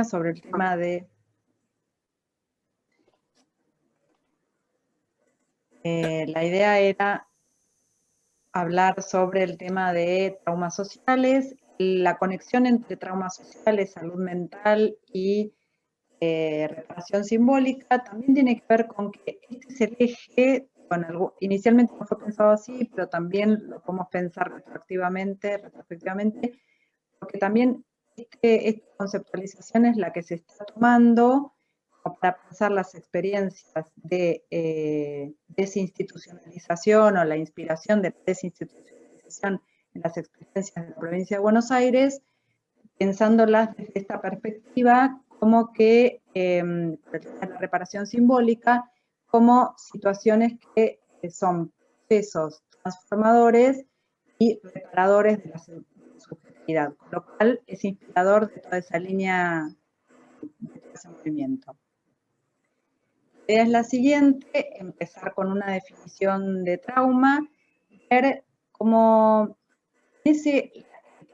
sobre el tema de la idea era hablar sobre el tema de traumas sociales, la conexión entre traumas sociales, salud mental y reparación simbólica. También tiene que ver con que este es el eje, bueno, inicialmente no fue pensado así, pero también lo podemos pensar retrospectivamente, porque también esta conceptualización es la que se está tomando para pensar las experiencias de desinstitucionalización o la inspiración de desinstitucionalización en las experiencias de la provincia de Buenos Aires, pensándolas desde esta perspectiva como que la reparación simbólica como situaciones que son procesos transformadores y reparadores de la subjetividad, con lo cual es inspirador de toda esa línea, de todo ese movimiento. La idea es la siguiente: empezar con una definición de trauma, ver cómo ese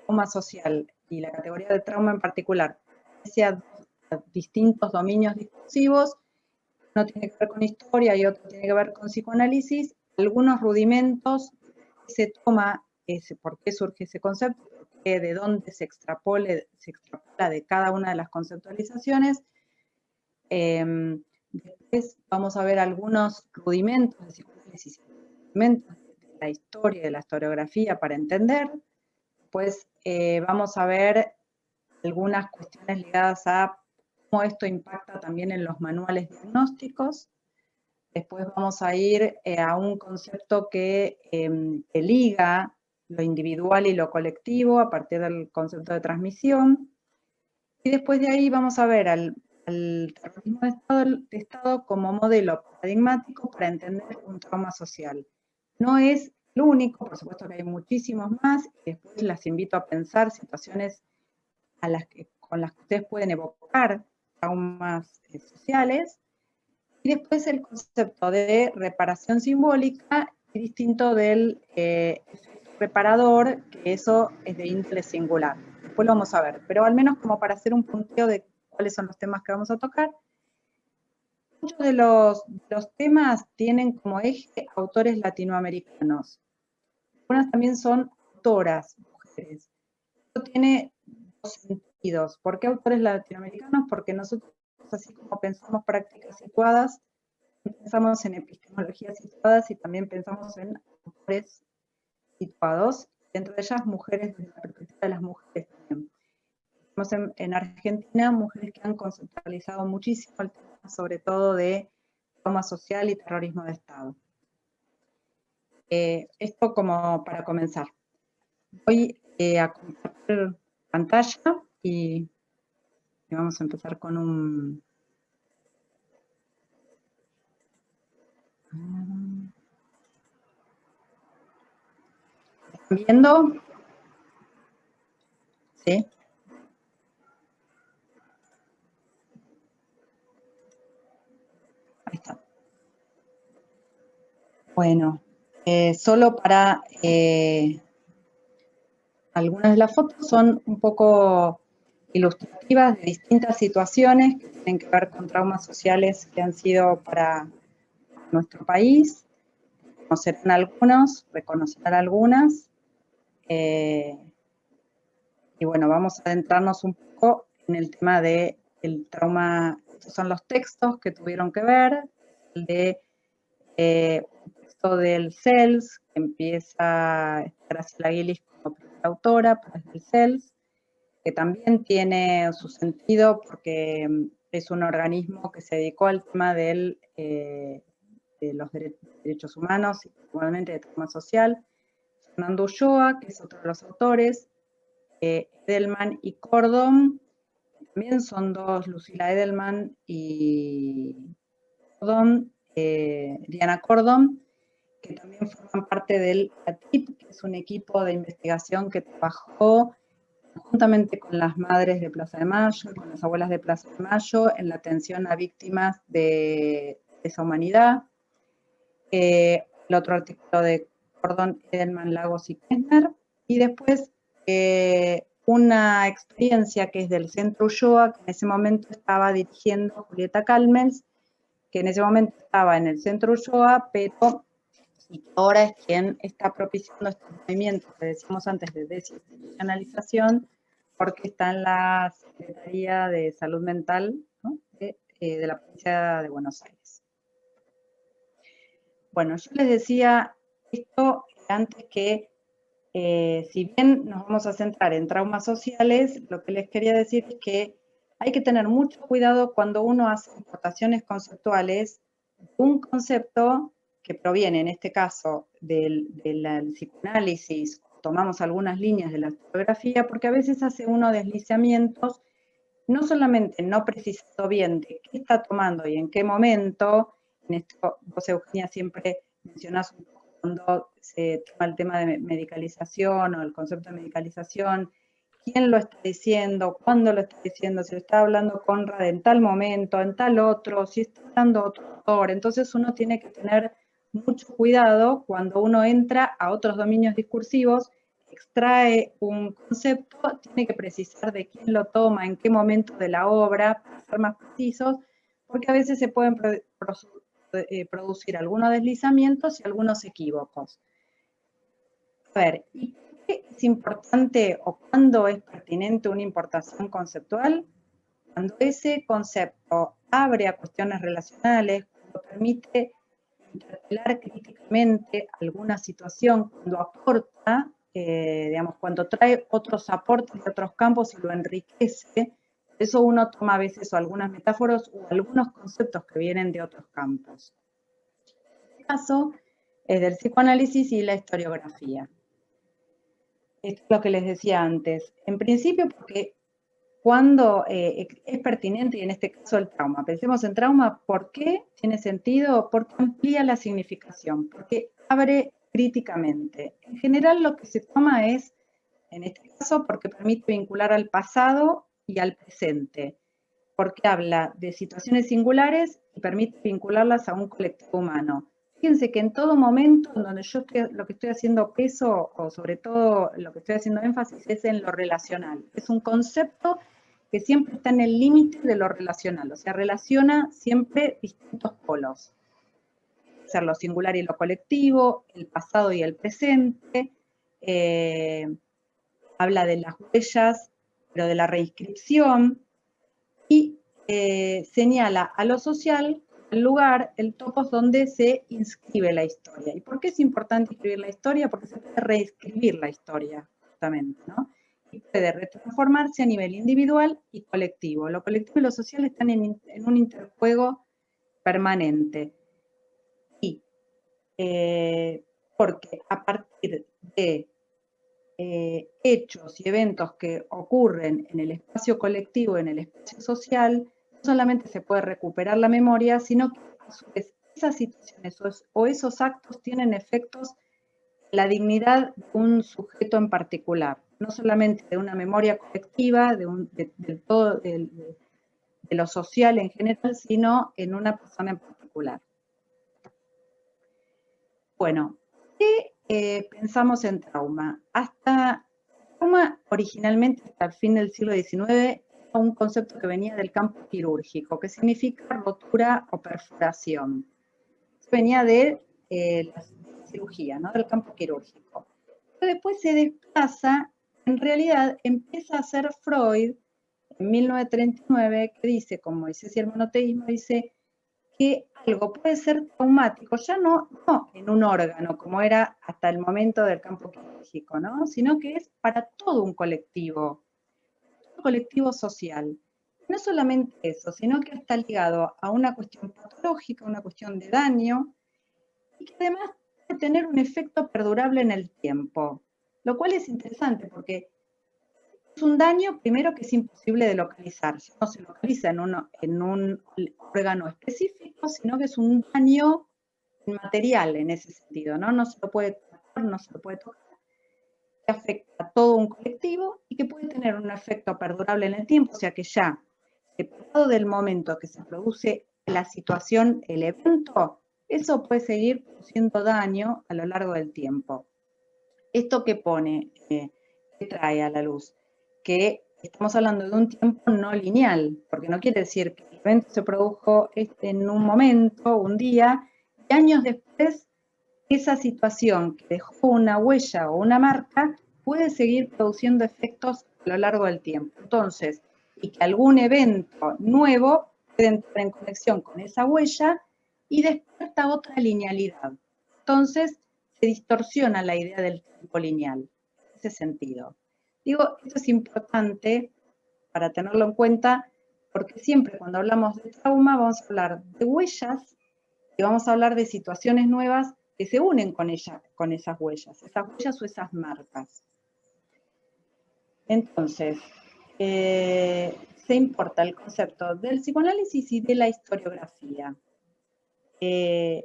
trauma social y la categoría de trauma en particular, hacia distintos dominios discursivos, uno tiene que ver con historia y otro tiene que ver con psicoanálisis, algunos rudimentos que se toma, por qué surge ese concepto, de dónde se extrapola de cada una de las conceptualizaciones. Después vamos a ver algunos rudimentos de psicoanálisis, rudimentos de la historia, de la historiografía para entender. Después vamos a ver algunas cuestiones ligadas a cómo esto impacta también en los manuales diagnósticos. Después vamos a ir a un concepto que liga lo individual y lo colectivo a partir del concepto de transmisión. Y después de ahí vamos a ver al terrorismo de Estado como modelo paradigmático para entender un trauma social. No es el único, por supuesto que hay muchísimos más, y después las invito a pensar situaciones con las que ustedes pueden evocar traumas sociales. Y después el concepto de reparación simbólica es distinto del efecto reparador, que eso es de índole singular. Después lo vamos a ver, pero al menos como para hacer un punteo de cuáles son los temas que vamos a tocar. Muchos de los temas tienen como eje autores latinoamericanos. Algunas también son autoras, mujeres. Esto tiene dos sentidos. ¿Por qué autores latinoamericanos? Porque nosotros, así como pensamos prácticas situadas, pensamos en epistemologías situadas y también pensamos en autores situados, dentro de ellas mujeres desde la perspectiva de las mujeres también. Tenemos en Argentina mujeres que han conceptualizado muchísimo el tema, sobre todo de trauma social y terrorismo de Estado. Esto como para comenzar. Voy a compartir pantalla y vamos a empezar con un... ¿Están viendo? ¿Sí? Ahí está. Bueno, solo para... algunas de las fotos son un poco ilustrativas de distintas situaciones que tienen que ver con traumas sociales que han sido para nuestro país. Conocerán algunos, reconocerán algunas. Y bueno, vamos a adentrarnos un poco en el tema del trauma. Estos son los textos que tuvieron que ver. El de un texto del CELS, que empieza Graciela Guilis como primera autora, pero es del CELS, que también tiene su sentido porque es un organismo que se dedicó al tema de los derechos humanos y particularmente de trauma social. Fernando Ulloa, que es otro de los autores, Edelman y Cordon, también son dos, Lucila Edelman y Cordon, Diana Cordon, que también forman parte del ATIP, que es un equipo de investigación que trabajó juntamente con las madres de Plaza de Mayo, con las abuelas de Plaza de Mayo, en la atención a víctimas de esa humanidad. El otro artículo de Cordon, Edelman, Lagos y Kessner. Y después una experiencia que es del Centro Ulloa, que en ese momento estaba dirigiendo Julieta Calmels, que en ese momento estaba en el Centro Ulloa, pero ahora es quien está propiciando este movimiento que decíamos antes de desinstitucionalización, porque está en la Secretaría de Salud Mental, ¿no?, de la provincia de Buenos Aires. Bueno, yo les decía esto antes que, si bien nos vamos a centrar en traumas sociales, lo que les quería decir es que hay que tener mucho cuidado cuando uno hace importaciones conceptuales de un concepto que proviene, en este caso, del psicoanálisis, tomamos algunas líneas de la historiografía, porque a veces hace uno deslizamientos, no solamente no precisando bien de qué está tomando y en qué momento. En esto vos, Eugenia, siempre mencionás un poco cuando se toma el tema de medicalización o el concepto de medicalización, quién lo está diciendo, cuándo lo está diciendo, si lo está hablando Conrad en tal momento, en tal otro, si está hablando otro autor. Entonces uno tiene que tener mucho cuidado cuando uno entra a otros dominios discursivos, extrae un concepto, tiene que precisar de quién lo toma, en qué momento de la obra, para ser más precisos, porque a veces se pueden producir algunos deslizamientos y algunos equívocos. A ver, ¿y por qué es importante o cuándo es pertinente una importación conceptual? Cuando ese concepto abre a cuestiones relacionales, cuando permite interpelar críticamente alguna situación, cuando aporta, digamos, cuando trae otros aportes de otros campos y lo enriquece. Eso uno toma a veces o algunas metáforas o algunos conceptos que vienen de otros campos. En este caso es del psicoanálisis y la historiografía. Esto es lo que les decía antes. En principio, porque cuando es pertinente, y en este caso el trauma. Pensemos en trauma, ¿por qué tiene sentido? Porque amplía la significación, porque abre críticamente. En general lo que se toma es, en este caso, porque permite vincular al pasado y al presente, porque habla de situaciones singulares y permite vincularlas a un colectivo humano. Fíjense que en todo momento en donde yo lo que estoy haciendo peso, o sobre todo lo que estoy haciendo énfasis, es en lo relacional. Es un concepto que siempre está en el límite de lo relacional, o sea, relaciona siempre distintos polos. Ser lo singular y lo colectivo, el pasado y el presente, habla de las huellas, pero de la reinscripción, y señala a lo social el lugar, el topos donde se inscribe la historia. ¿Y por qué es importante escribir la historia? Porque se puede reescribir la historia, justamente, ¿no? Y puede retransformarse a nivel individual y colectivo. Lo colectivo y lo social están en un interjuego permanente. Y porque a partir de hechos y eventos que ocurren en el espacio colectivo, en el espacio social, no solamente se puede recuperar la memoria, sino que a su vez esas situaciones o esos actos tienen efectos en la dignidad de un sujeto en particular, no solamente de una memoria colectiva, de lo social en general, sino en una persona en particular. Bueno, ¿qué pensamos en trauma? Trauma originalmente, hasta el fin del siglo XIX, era un concepto que venía del campo quirúrgico, que significa rotura o perforación. Venía de la cirugía, ¿no?, del campo quirúrgico. Pero después se desplaza, en realidad empieza a ser Freud, en 1939, que dice, con Moisés y el monoteísmo, dice que algo puede ser traumático, ya no en un órgano, como era hasta el momento del campo quirúrgico, ¿no?, sino que es para todo un colectivo social. No solamente eso, sino que está ligado a una cuestión patológica, una cuestión de daño, y que además puede tener un efecto perdurable en el tiempo, lo cual es interesante porque es un daño, primero, que es imposible de localizar. No se localiza en un órgano específico, sino que es un daño inmaterial en ese sentido, ¿no? No se lo puede tocar, no se lo puede tocar, que afecta a todo un colectivo y que puede tener un efecto perdurable en el tiempo, o sea que ya, separado del momento que se produce la situación, el evento, eso puede seguir produciendo daño a lo largo del tiempo. ¿Esto qué pone, qué trae a la luz? que estamos hablando de un tiempo no lineal, porque no quiere decir que el evento se produjo en un momento, un día, y años después esa situación que dejó una huella o una marca puede seguir produciendo efectos a lo largo del tiempo. Entonces, y que algún evento nuevo puede entrar en conexión con esa huella y despierta otra linealidad. Entonces, se distorsiona la idea del tiempo lineal, en ese sentido. Digo, esto es importante para tenerlo en cuenta, porque siempre cuando hablamos de trauma vamos a hablar de huellas y vamos a hablar de situaciones nuevas que se unen con esas huellas o esas marcas. Entonces, se importa el concepto del psicoanálisis y de la historiografía. Yo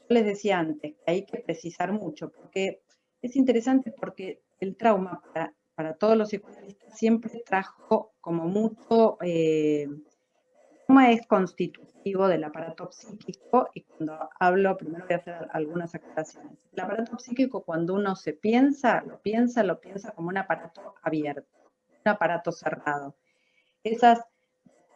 les decía antes que hay que precisar mucho, porque es interesante porque el trauma para todos los psicoanalistas siempre trajo como mucho, el trauma es constitutivo del aparato psíquico, y cuando hablo, primero voy a hacer algunas aclaraciones. El aparato psíquico, cuando uno se piensa, lo piensa como un aparato abierto, un aparato cerrado. Esos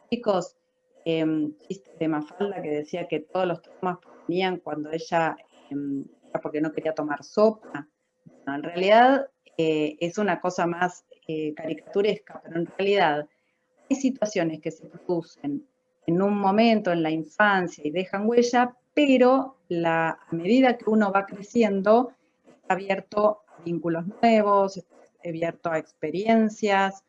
típicos chistes de Mafalda que decía que todos los traumas venían cuando ella era porque no quería tomar sopa. Bueno, en realidad es una cosa más caricaturesca, pero en realidad hay situaciones que se producen en un momento, en la infancia, y dejan huella, pero a medida que uno va creciendo, está abierto a vínculos nuevos, está abierto a experiencias,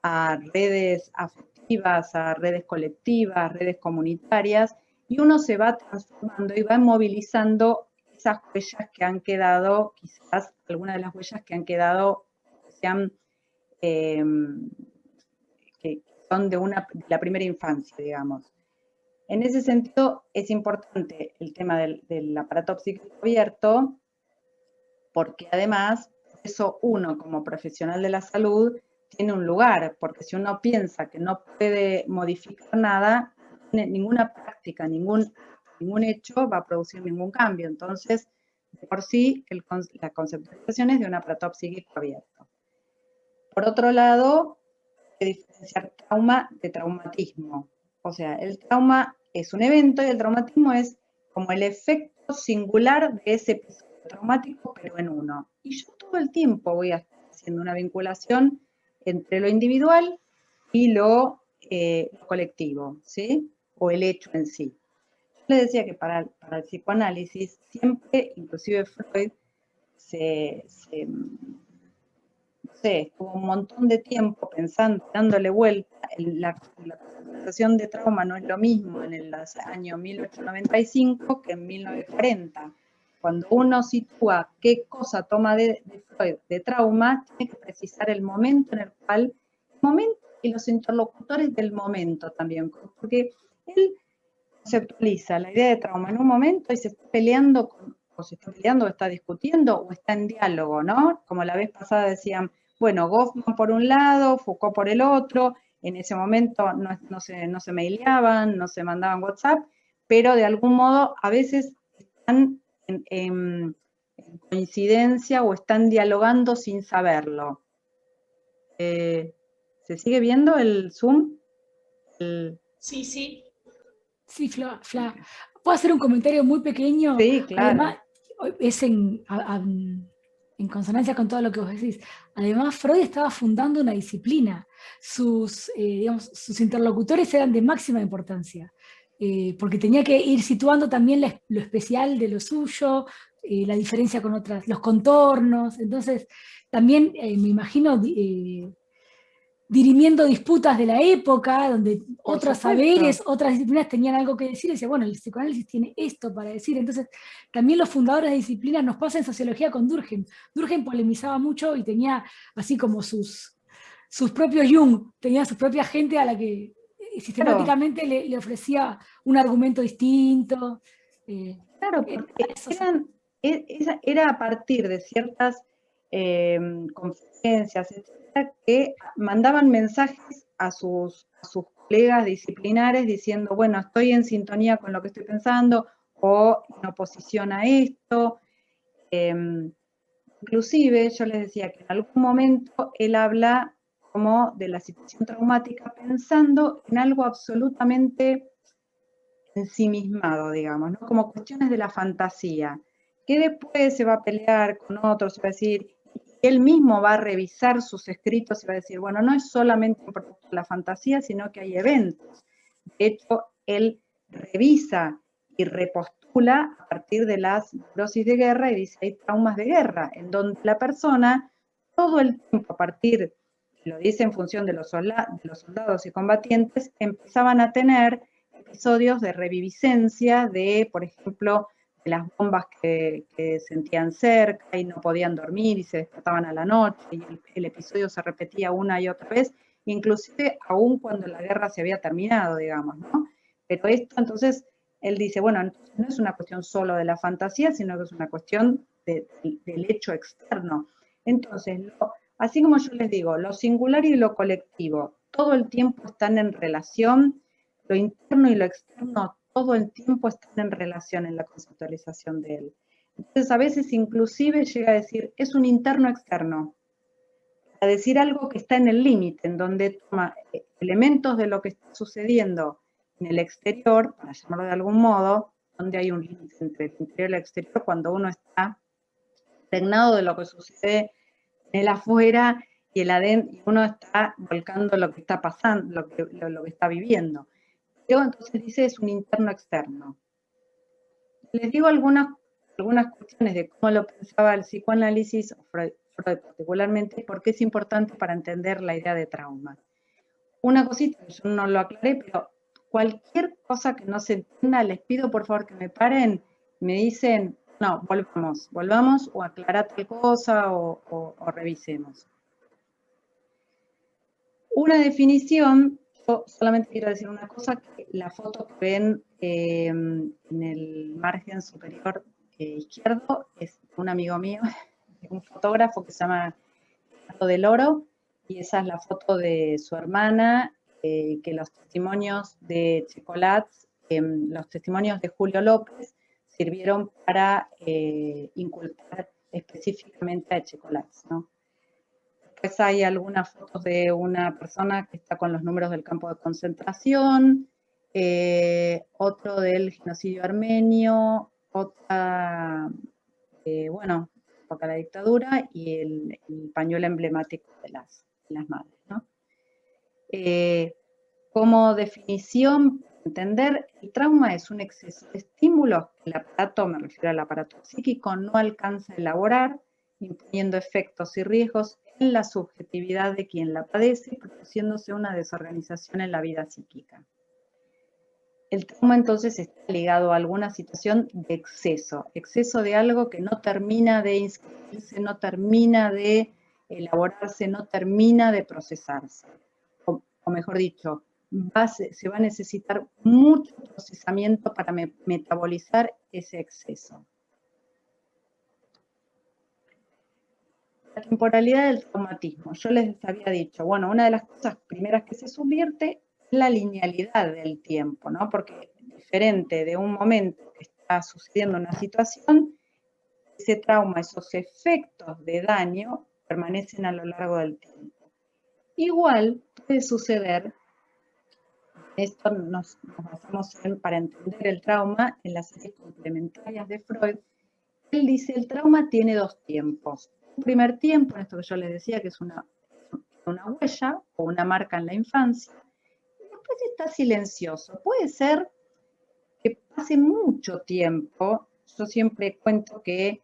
a redes afectivas, a redes colectivas, redes comunitarias, y uno se va transformando y va movilizando esas huellas que han quedado, quizás algunas de las huellas que han quedado, que son de la primera infancia, digamos. En ese sentido, es importante el tema del aparato psíquico abierto, porque además, eso uno como profesional de la salud tiene un lugar, porque si uno piensa que no puede modificar nada, ninguna práctica, ningún hecho va a producir ningún cambio. Entonces, de por sí, la conceptualización es de un aparato psíquico abierto. Por otro lado, hay que diferenciar trauma de traumatismo. O sea, el trauma es un evento y el traumatismo es como el efecto singular de ese episodio traumático, pero en uno. Y yo todo el tiempo voy haciendo una vinculación entre lo individual y lo colectivo, ¿sí? O el hecho en sí. Yo les decía que para el psicoanálisis siempre, inclusive Freud, no sé, estuvo un montón de tiempo pensando, dándole vuelta. La conceptualización de trauma no es lo mismo en el año 1895 que en 1940. Cuando uno sitúa qué cosa toma de Freud de trauma, tiene que precisar el momento en el cual, el momento y los interlocutores del momento también, porque él conceptualiza la idea de trauma en un momento y se está peleando o está discutiendo o está en diálogo, ¿no? Como la vez pasada decían, bueno, Goffman por un lado, Foucault por el otro, en ese momento no se maileaban, no se mandaban WhatsApp, pero de algún modo a veces están en coincidencia o están dialogando sin saberlo. ¿Se sigue viendo el Zoom? Sí, sí. Sí, Fla. ¿Puedo hacer un comentario muy pequeño? Sí, claro. Además, es en consonancia con todo lo que vos decís. Además, Freud estaba fundando una disciplina. Digamos, sus interlocutores eran de máxima importancia, porque tenía que ir situando también lo especial de lo suyo, la diferencia con otras, los contornos. Entonces, también me imagino dirimiendo disputas de la época, donde otros saberes, otras disciplinas tenían algo que decir, y decía, bueno, el psicoanálisis tiene esto para decir. Entonces, también los fundadores de disciplinas nos pasa en sociología con Durkheim. Durkheim polemizaba mucho y tenía así como sus propios Jung, tenía su propia gente a la que sistemáticamente le ofrecía un argumento distinto. Claro, porque era a partir de ciertas conferencias, etcétera, que mandaban mensajes a sus colegas disciplinares diciendo, bueno, estoy en sintonía con lo que estoy pensando, o en oposición a esto. Inclusive, yo les decía que en algún momento él habla como de la situación traumática pensando en algo absolutamente ensimismado, digamos, ¿no? Como cuestiones de la fantasía, que después se va a pelear con otros, se va a decir, él mismo va a revisar sus escritos y va a decir, bueno, no es solamente un producto de la fantasía, sino que hay eventos. De hecho, él revisa y repostula a partir de las neurosis de guerra y dice, hay traumas de guerra, en donde la persona todo el tiempo, a partir, lo dice en función de los soldados y combatientes, empezaban a tener episodios de reviviscencia de, por ejemplo, de las bombas que sentían cerca y no podían dormir y se despertaban a la noche, y el episodio se repetía una y otra vez, inclusive aún cuando la guerra se había terminado, digamos, ¿no? Pero esto, entonces, él dice, bueno, entonces no es una cuestión solo de la fantasía, sino que es una cuestión del hecho externo. Entonces, así como yo les digo, lo singular y lo colectivo, todo el tiempo están en relación, lo interno y lo externo todo el tiempo están en relación en la conceptualización de él. Entonces, a veces inclusive llega a decir, es un interno-externo, a decir algo que está en el límite, en donde toma elementos de lo que está sucediendo en el exterior, para llamarlo de algún modo, donde hay un límite entre el interior y el exterior, cuando uno está impregnado de lo que sucede en el afuera y el adentro, y uno está volcando lo que está pasando, lo que está viviendo. Pero entonces dice, es un interno-externo. Les digo algunas cuestiones de cómo lo pensaba el psicoanálisis, o Freud particularmente, porque es importante para entender la idea de trauma. Una cosita, yo no lo aclaré, pero cualquier cosa que no se entienda, les pido por favor que me paren, me dicen, no, volvamos o aclarar tal cosa o revisemos. Una definición, yo solamente quiero decir una cosa, que la foto que ven en el margen superior izquierdo es un amigo mío, un fotógrafo que se llama Ricardo del Oro, y esa es la foto de su hermana, que los testimonios de Checolats, los testimonios de Julio López, sirvieron para inculpar específicamente a Checolats, ¿no? Después hay algunas fotos de una persona que está con los números del campo de concentración, otro del genocidio armenio, otra, bueno, para la dictadura y el pañuelo emblemático de las madres, ¿no? Como definición, para entender, el trauma es un exceso de estímulos que el aparato, me refiero al aparato psíquico, no alcanza a elaborar, imponiendo efectos y riesgos en la subjetividad de quien la padece, produciéndose una desorganización en la vida psíquica. El trauma entonces está ligado a alguna situación de exceso de algo que no termina de inscribirse, no termina de elaborarse, no termina de procesarse. O mejor dicho, se va a necesitar mucho procesamiento para metabolizar ese exceso. La temporalidad del traumatismo. Yo les había dicho, bueno, una de las cosas primeras que se subvierte es la linealidad del tiempo, ¿no? Porque diferente de un momento que está sucediendo una situación, ese trauma, esos efectos de daño permanecen a lo largo del tiempo. Igual puede suceder, esto nos basamos para entender el trauma en las series complementarias de Freud. Él dice, el trauma tiene dos tiempos. Un primer tiempo, en esto que yo les decía, que es una huella o una marca en la infancia, y después está silencioso. Puede ser que pase mucho tiempo. Yo siempre cuento que,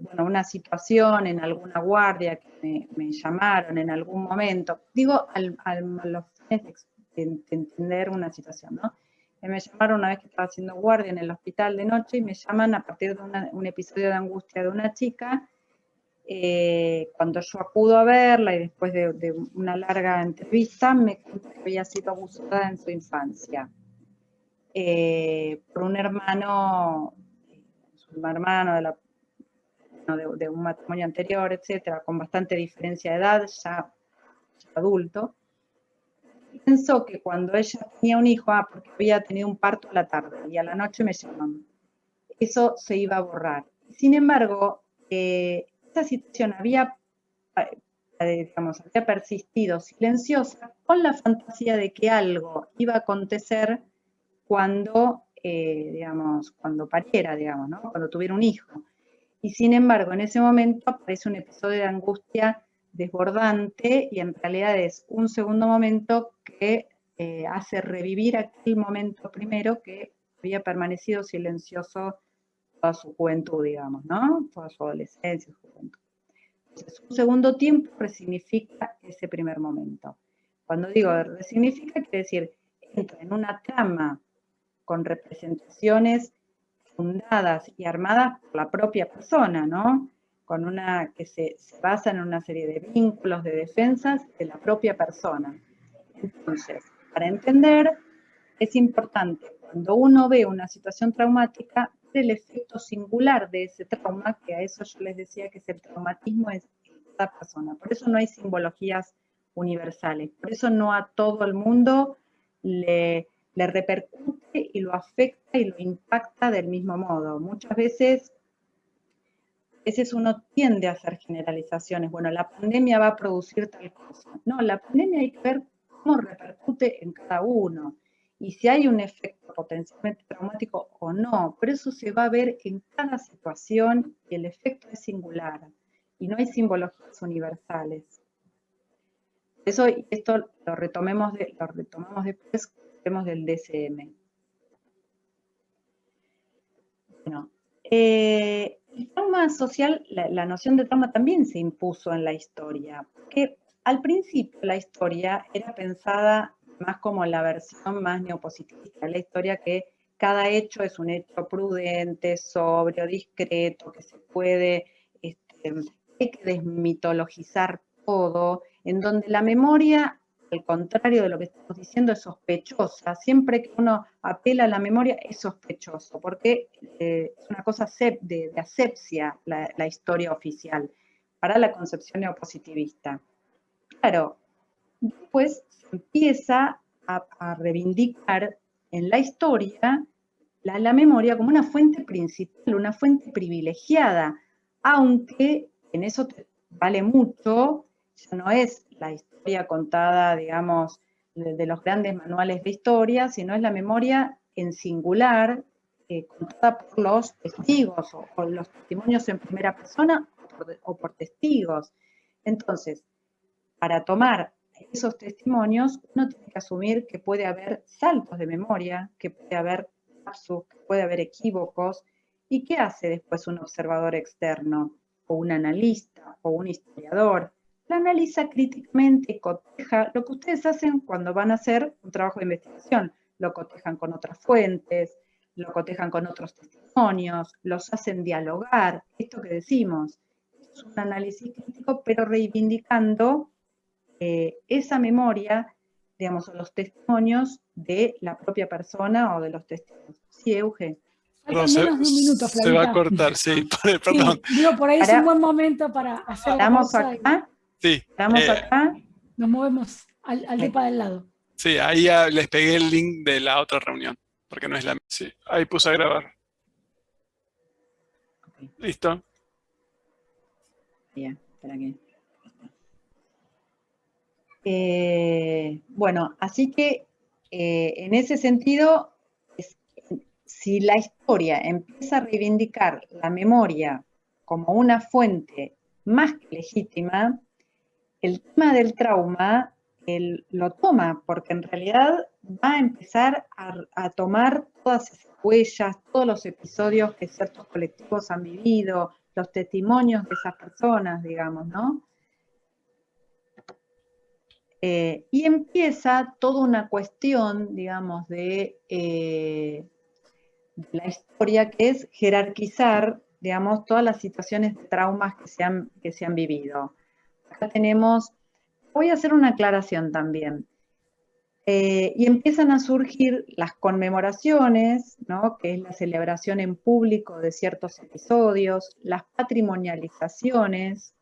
bueno, una situación en alguna guardia que me llamaron en algún momento, digo, a los fines de entender una situación, ¿no? Me llamaron una vez que estaba haciendo guardia en el hospital de noche y me llaman a partir de un episodio de angustia de una chica. Cuando yo acudo a verla y después de una larga entrevista, me cuenta que había sido abusada en su infancia por un hermano de un matrimonio anterior, etcétera, con bastante diferencia de edad, ya adulto. Pensó que cuando ella tenía un hijo, porque había tenido un parto a la tarde y a la noche me llaman, eso se iba a borrar. Sin embargo, esta situación había digamos, había persistido silenciosa con la fantasía de que algo iba a acontecer cuando, digamos, cuando pariera, digamos, ¿no? Cuando tuviera un hijo. Y sin embargo, en ese momento aparece un episodio de angustia desbordante y en realidad es un segundo momento que hace revivir aquel momento primero que había permanecido silencioso toda su juventud, digamos, ¿no? Toda su adolescencia, su juventud. Entonces, un segundo tiempo resignifica ese primer momento. Cuando digo resignifica, quiere decir, entra en una trama con representaciones fundadas y armadas por la propia persona, ¿no? Con una que se basa en una serie de vínculos, de defensas de la propia persona. Entonces, para entender, es importante, cuando uno ve una situación traumática, ver el efecto singular de ese trauma, que a eso yo les decía que es el traumatismo en cada persona. Por eso no hay simbologías universales, por eso no a todo el mundo le repercute y lo afecta y lo impacta del mismo modo. Muchas veces uno tiende a hacer generalizaciones. Bueno, la pandemia va a producir tal cosa. No, la pandemia hay que ver cómo repercute en cada uno y si hay un efecto potencialmente traumático o no. Pero eso se va a ver en cada situación y el efecto es singular y no hay simbologías universales. Eso, esto lo retomamos después, hablemos del DSM. Bueno, el trauma social, la noción de trauma también se impuso en la historia, porque al principio la historia era pensada más como la versión más neopositivista, la historia que cada hecho es un hecho prudente, sobrio, discreto, que se puede, hay que desmitologizar todo, en donde la memoria, al contrario de lo que estamos diciendo, es sospechosa. Siempre que uno apela a la memoria es sospechoso, porque es una cosa de asepsia la historia oficial para la concepción neopositivista. Claro, después se empieza a reivindicar en la historia la memoria como una fuente principal, una fuente privilegiada, aunque en eso vale mucho, ya no es la historia contada, digamos, de los grandes manuales de historia, sino es la memoria en singular, contada por los testigos o los testimonios en primera persona o por testigos. Entonces, para tomar esos testimonios, uno tiene que asumir que puede haber saltos de memoria, que puede haber lapsus, que puede haber equívocos. ¿Y qué hace después un observador externo, o un analista, o un historiador? La analiza críticamente y coteja lo que ustedes hacen cuando van a hacer un trabajo de investigación. Lo cotejan con otras fuentes, lo cotejan con otros testimonios, los hacen dialogar. Esto que decimos es un análisis crítico, pero reivindicando esa memoria, digamos, o los testimonios de la propia persona o de los testigos. Sí, Euge. Faltan menos de un minuto, Flavita. Se va a cortar, sí, perdón. Sí, digo, por ahí es un buen momento para hacer la pausa. Acá. Sí. Estamos acá. Nos movemos al DEPA del lado. Sí, ahí ya les pegué el link de la otra reunión, porque no es la... Sí, ahí puse a grabar. Okay. ¿Listo? Bien, espera que... bueno, así que en ese sentido, si la historia empieza a reivindicar la memoria como una fuente más que legítima, el tema del trauma lo toma, porque en realidad va a empezar a tomar todas esas huellas, todos los episodios que ciertos colectivos han vivido, los testimonios de esas personas, digamos, ¿no? Y empieza toda una cuestión, digamos, de la historia, que es jerarquizar, digamos, todas las situaciones de traumas que se han vivido. Acá tenemos, voy a hacer una aclaración también, y empiezan a surgir las conmemoraciones, ¿no? Que es la celebración en público de ciertos episodios, las patrimonializaciones,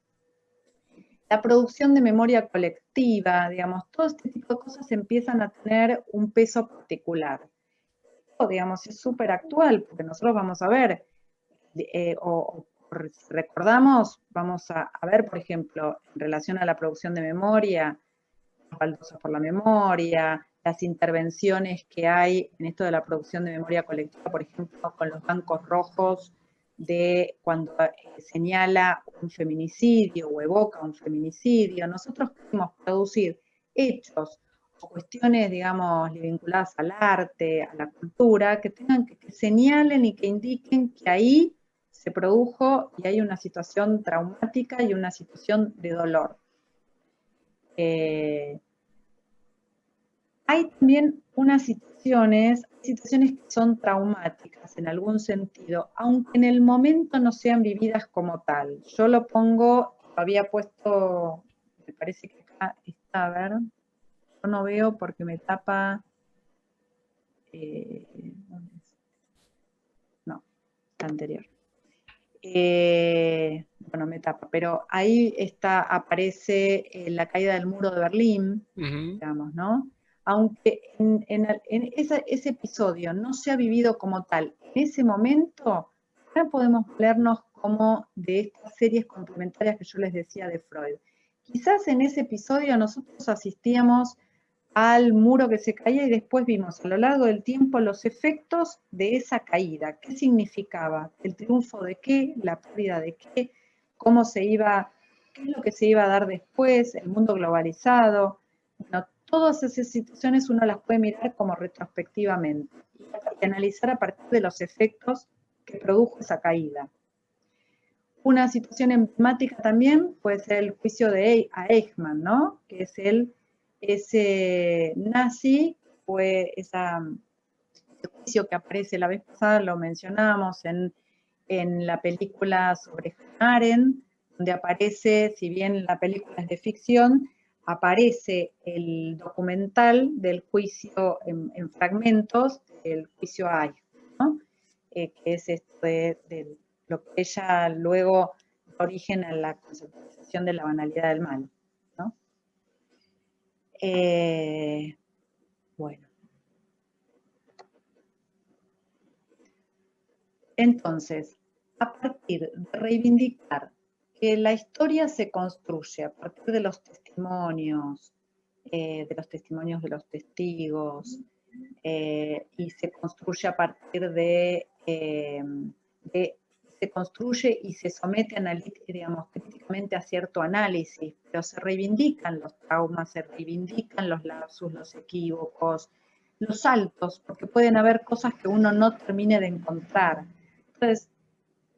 la producción de memoria colectiva, digamos, todo este tipo de cosas empiezan a tener un peso particular. Digamos, es súper actual, porque nosotros vamos a ver, o si recordamos, vamos a ver, por ejemplo, en relación a la producción de memoria, las baldosas por la memoria, las intervenciones que hay en esto de la producción de memoria colectiva, por ejemplo, con los bancos rojos, de cuando señala un feminicidio o evoca un feminicidio. Nosotros queremos producir hechos o cuestiones, digamos, vinculadas al arte, a la cultura, que tengan que señalen y que indiquen que ahí se produjo y hay una situación traumática y una situación de dolor. Hay también unas situaciones que son traumáticas en algún sentido, aunque en el momento no sean vividas como tal. Yo lo pongo, lo había puesto, me parece que acá está, a ver, yo no veo porque me tapa, no, la anterior. Bueno, me tapa, pero ahí está, aparece la caída del muro de Berlín, digamos, ¿no? Aunque ese episodio no se ha vivido como tal, en ese momento, ahora podemos vernos como de estas series complementarias que yo les decía de Freud. Quizás en ese episodio nosotros asistíamos al muro que se caía y después vimos a lo largo del tiempo los efectos de esa caída. ¿Qué significaba? ¿El triunfo de qué? ¿La pérdida de qué? ¿Cómo se iba? ¿Qué es lo que se iba a dar después? ¿El mundo globalizado? Bueno, todas esas situaciones uno las puede mirar como retrospectivamente y analizar a partir de los efectos que produjo esa caída. Una situación emblemática también puede ser el juicio de Eichmann, ¿no? Que es ese nazi, fue ese juicio que aparece la vez pasada, lo mencionamos en la película sobre Hannah Arendt, donde aparece, si bien la película es de ficción, aparece el documental del juicio en fragmentos del juicio a Eichmann, ¿no? Que es esto de lo que ella luego da origen a la conceptualización de la banalidad del mal, ¿no? Bueno. Entonces, a partir de reivindicar que la historia se construye a partir de los testimonios de los testigos, y se construye a partir se construye y se somete, digamos, críticamente a cierto análisis, pero se reivindican los traumas, se reivindican los lapsus, los equívocos, los saltos, porque pueden haber cosas que uno no termine de encontrar. Entonces,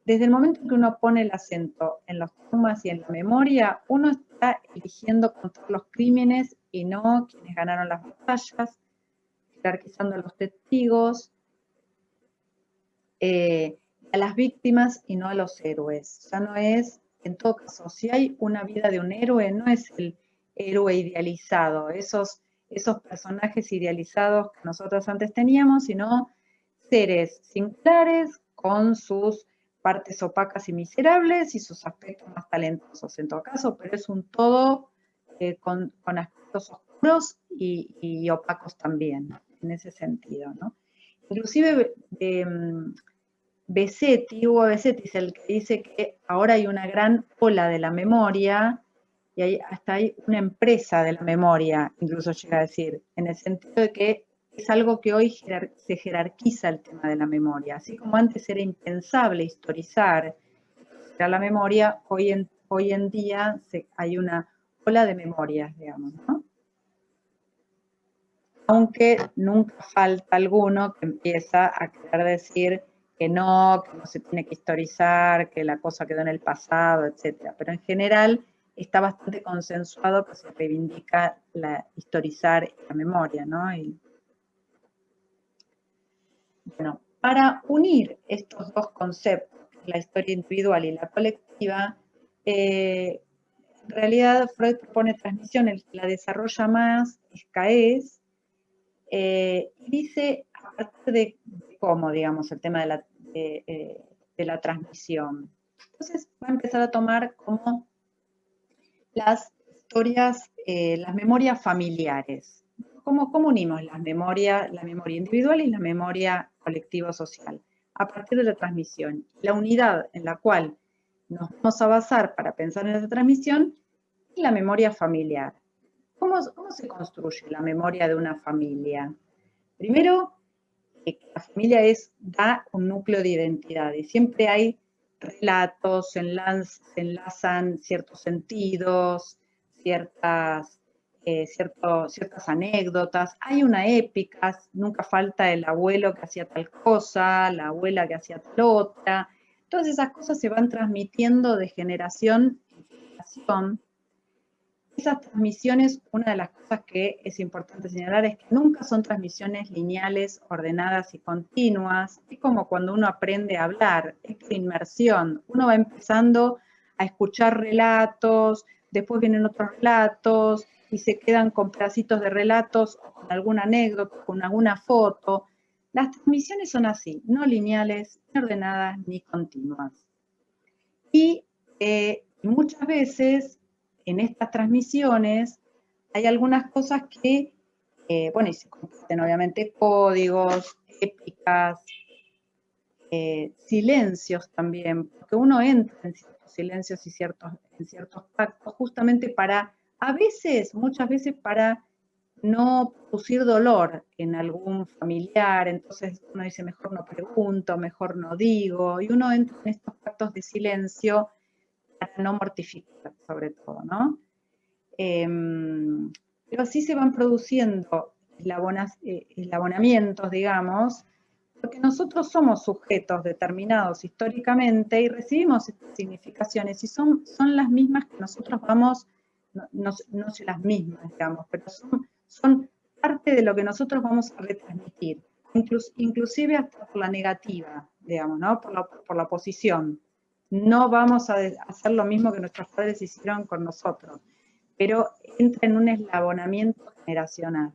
desde el momento en que uno pone el acento en los traumas y en la memoria, uno está eligiendo contar los crímenes y no quienes ganaron las batallas, jerarquizando a los testigos, a las víctimas y no a los héroes. Ya no es, en todo caso, si hay una vida de un héroe, no es el héroe idealizado, esos personajes idealizados que nosotros antes teníamos, sino seres singulares con sus partes opacas y miserables y sus aspectos más talentosos en todo caso, pero es un todo con aspectos oscuros y opacos también, en ese sentido, ¿no? Inclusive Hugo Besetti es el que dice que ahora hay una gran ola de la memoria y hasta hay una empresa de la memoria, incluso llega a decir, en el sentido de que es algo que hoy se jerarquiza el tema de la memoria. Así como antes era impensable historizar la memoria, hoy en día hay una ola de memorias, digamos, ¿no? Aunque nunca falta alguno que empieza a querer decir que no se tiene que historizar, que la cosa quedó en el pasado, etc. Pero en general está bastante consensuado que se reivindica historizar la memoria, ¿no? Bueno, para unir estos dos conceptos, la historia individual y la colectiva, en realidad Freud propone transmisión, el que la desarrolla más es Caes, y dice a partir de cómo, digamos, el tema de la transmisión. Entonces va a empezar a tomar como las historias, las memorias familiares. ¿Cómo unimos la memoria individual y la memoria colectiva social? A partir de la transmisión. La unidad en la cual nos vamos a basar para pensar en esta transmisión en la memoria familiar. ¿Cómo se construye la memoria de una familia? Primero, la familia da un núcleo de identidad y siempre hay relatos, se enlazan ciertos sentidos, ciertas anécdotas, hay una épica, nunca falta el abuelo que hacía tal cosa, la abuela que hacía tal otra. Todas esas cosas se van transmitiendo de generación en generación. Esas transmisiones, una de las cosas que es importante señalar es que nunca son transmisiones lineales, ordenadas y continuas. Es como cuando uno aprende a hablar, es por inmersión. Uno va empezando a escuchar relatos, después vienen otros relatos y se quedan con pedacitos de relatos, con alguna anécdota, con alguna foto. Las transmisiones son así, no lineales, ni ordenadas, ni continuas. Y muchas veces en estas transmisiones hay algunas cosas que, y se comparten obviamente códigos, épicas, silencios también, porque uno entra en ciertos silencios y en ciertos pactos justamente para, muchas veces para no producir dolor en algún familiar, entonces uno dice mejor no pregunto, mejor no digo, y uno entra en estos pactos de silencio para no mortificar, sobre todo, ¿no? Pero sí se van produciendo eslabonamientos, digamos, porque nosotros somos sujetos determinados históricamente y recibimos estas significaciones y son las mismas que nosotros vamos, no sé las mismas, digamos, pero son parte de lo que nosotros vamos a retransmitir, inclusive hasta por la negativa, digamos, ¿no? Por la oposición. No vamos a hacer lo mismo que nuestros padres hicieron con nosotros, pero entra en un eslabonamiento generacional.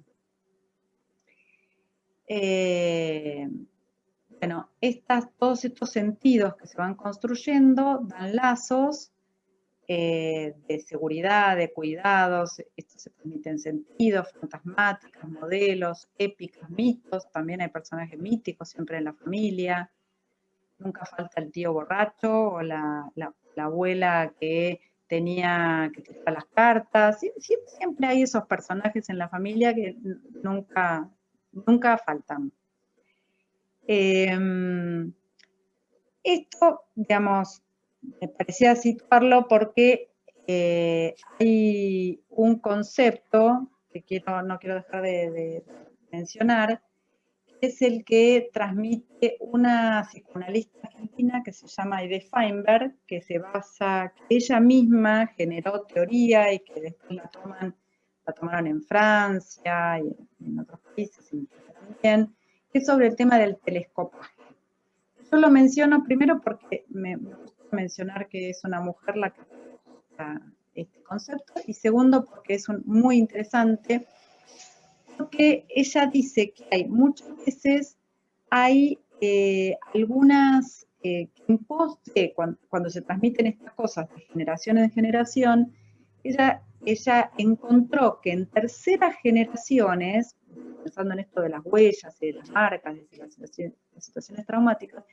Bueno, todos estos sentidos que se van construyendo dan lazos de seguridad, de cuidados, esto se transmiten sentidos, fantasmáticas, modelos, épicas, mitos, también hay personajes míticos siempre en la familia, nunca falta el tío borracho o la abuela que tiraba las cartas, siempre hay esos personajes en la familia que nunca faltan. Esto, digamos, me parecía situarlo porque hay un concepto que no quiero dejar de mencionar, que es el que transmite una psicoanalista argentina que se llama Aide Feinberg, que ella misma generó teoría y que después la tomaron en Francia y en otros países también, que es sobre el tema del telescopaje. Yo lo menciono primero porque me gusta mencionar que es una mujer la que usa este concepto, y segundo porque es muy interesante, porque ella dice que muchas veces hay algunas en pos de cuando se transmiten estas cosas de generación en generación, ella encontró que en terceras generaciones, pensando en esto de las huellas y de las marcas, de las situaciones traumáticas,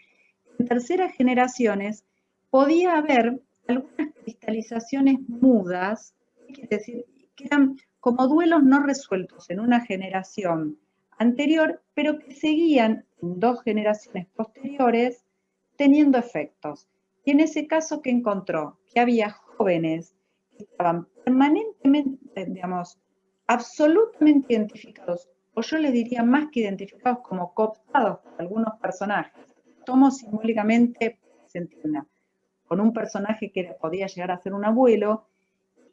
en terceras generaciones podía haber algunas cristalizaciones mudas, es decir, que eran como duelos no resueltos en una generación anterior, pero que seguían en 2 generaciones posteriores teniendo efectos. Y en ese caso, ¿qué encontró? Que había jóvenes que estaban permanentemente, digamos, absolutamente identificados, o yo les diría más que identificados, como cooptados por algunos personajes. Tomo simbólicamente, se entienda, con un personaje que podía llegar a ser un abuelo,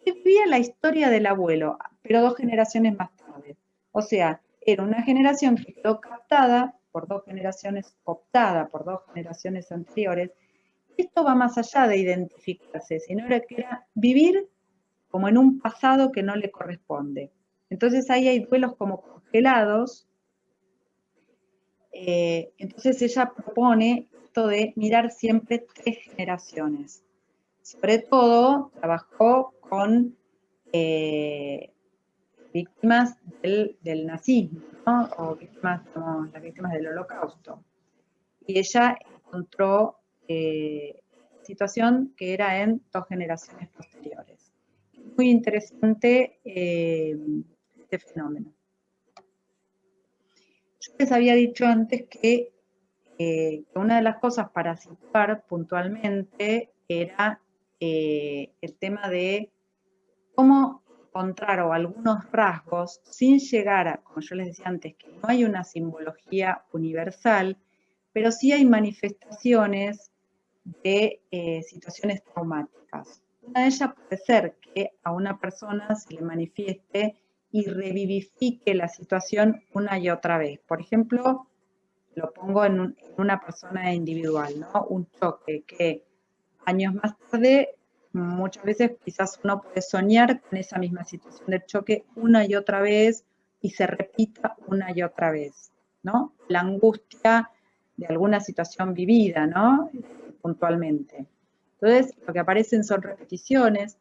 y vivía la historia del abuelo, pero 2 generaciones más tarde. O sea, era una generación que quedó captada por 2 generaciones, cooptada por 2 generaciones anteriores. Esto va más allá de identificarse, sino que era vivir como en un pasado que no le corresponde. Entonces ahí hay duelos como congelados. Entonces ella propone esto de mirar siempre 3 generaciones. Sobre todo trabajó con víctimas del nazismo, ¿no? O las víctimas del Holocausto. Y ella encontró situación que era en 2 generaciones posteriores. Muy interesante este fenómeno. Yo les había dicho antes que una de las cosas para situar puntualmente era el tema de cómo encontrar o algunos rasgos sin llegar a, como yo les decía antes, que no hay una simbología universal, pero sí hay manifestaciones de situaciones traumáticas. Una de ellas puede ser que a una persona se le manifieste y revivifique la situación una y otra vez. Por ejemplo, lo pongo en una persona individual, ¿no? Un choque que años más tarde, muchas veces quizás uno puede soñar con esa misma situación de choque una y otra vez y se repita una y otra vez, ¿no? La angustia de alguna situación vivida, ¿no? Puntualmente. Entonces, lo que aparecen son repeticiones,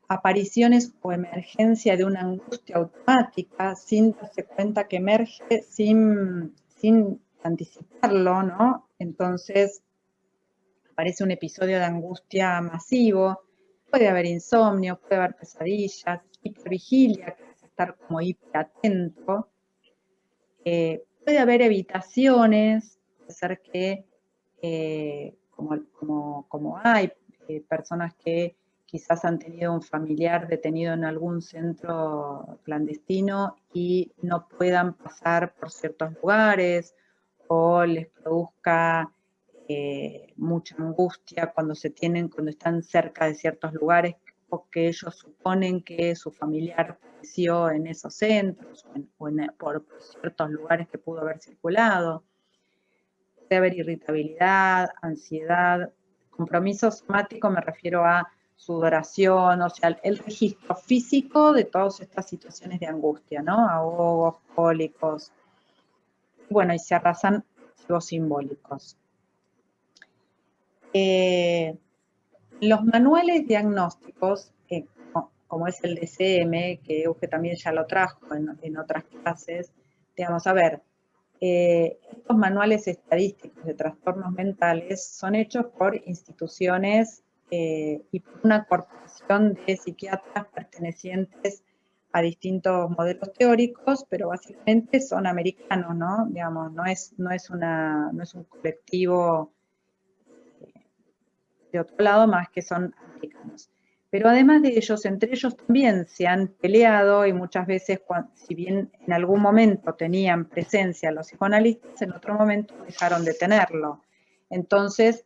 apariciones o emergencia de una angustia automática sin darse cuenta que emerge, sin anticiparlo, ¿no? Entonces, aparece un episodio de angustia masivo, puede haber insomnio, puede haber pesadillas, hipervigilia, que es estar como hiperatento, puede haber evitaciones, puede ser que, como hay personas que quizás han tenido un familiar detenido en algún centro clandestino y no puedan pasar por ciertos lugares, o les produzca mucha angustia cuando están cerca de ciertos lugares, o que ellos suponen que su familiar falleció en esos centros, por ciertos lugares que pudo haber circulado. Puede haber irritabilidad, ansiedad, compromiso somático, me refiero a sudoración, o sea, el registro físico de todas estas situaciones de angustia, ¿no? Ahogos, cólicos. Bueno, y se arrasan archivos simbólicos. Los manuales diagnósticos, como es el DCM, que Euge también ya lo trajo en otras clases, digamos, a ver, estos manuales estadísticos de trastornos mentales son hechos por instituciones y por una corporación de psiquiatras pertenecientes a distintos modelos teóricos, pero básicamente son americanos, ¿no? Digamos, no es un colectivo de otro lado, más que son americanos. Pero además de ellos, entre ellos también se han peleado y muchas veces, si bien en algún momento tenían presencia los psicoanalistas, en otro momento dejaron de tenerlo. Entonces,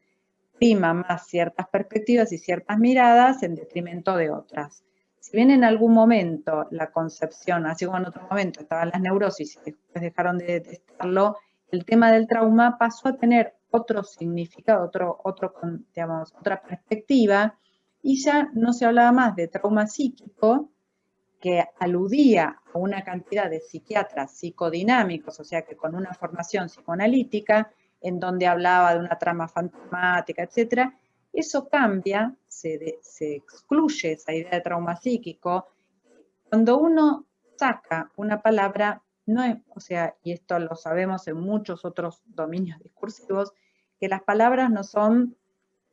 prima más ciertas perspectivas y ciertas miradas en detrimento de otras. Si bien en algún momento la concepción, así como en otro momento estaban las neurosis y después dejaron de estarlo, el tema del trauma pasó a tener otro significado, otra perspectiva, y ya no se hablaba más de trauma psíquico, que aludía a una cantidad de psiquiatras psicodinámicos, o sea que con una formación psicoanalítica, en donde hablaba de una trama fantasmática, etc. Eso cambia, se excluye esa idea de trauma psíquico. Cuando uno saca una palabra, no es, o sea, y esto lo sabemos en muchos otros dominios discursivos, que las palabras no son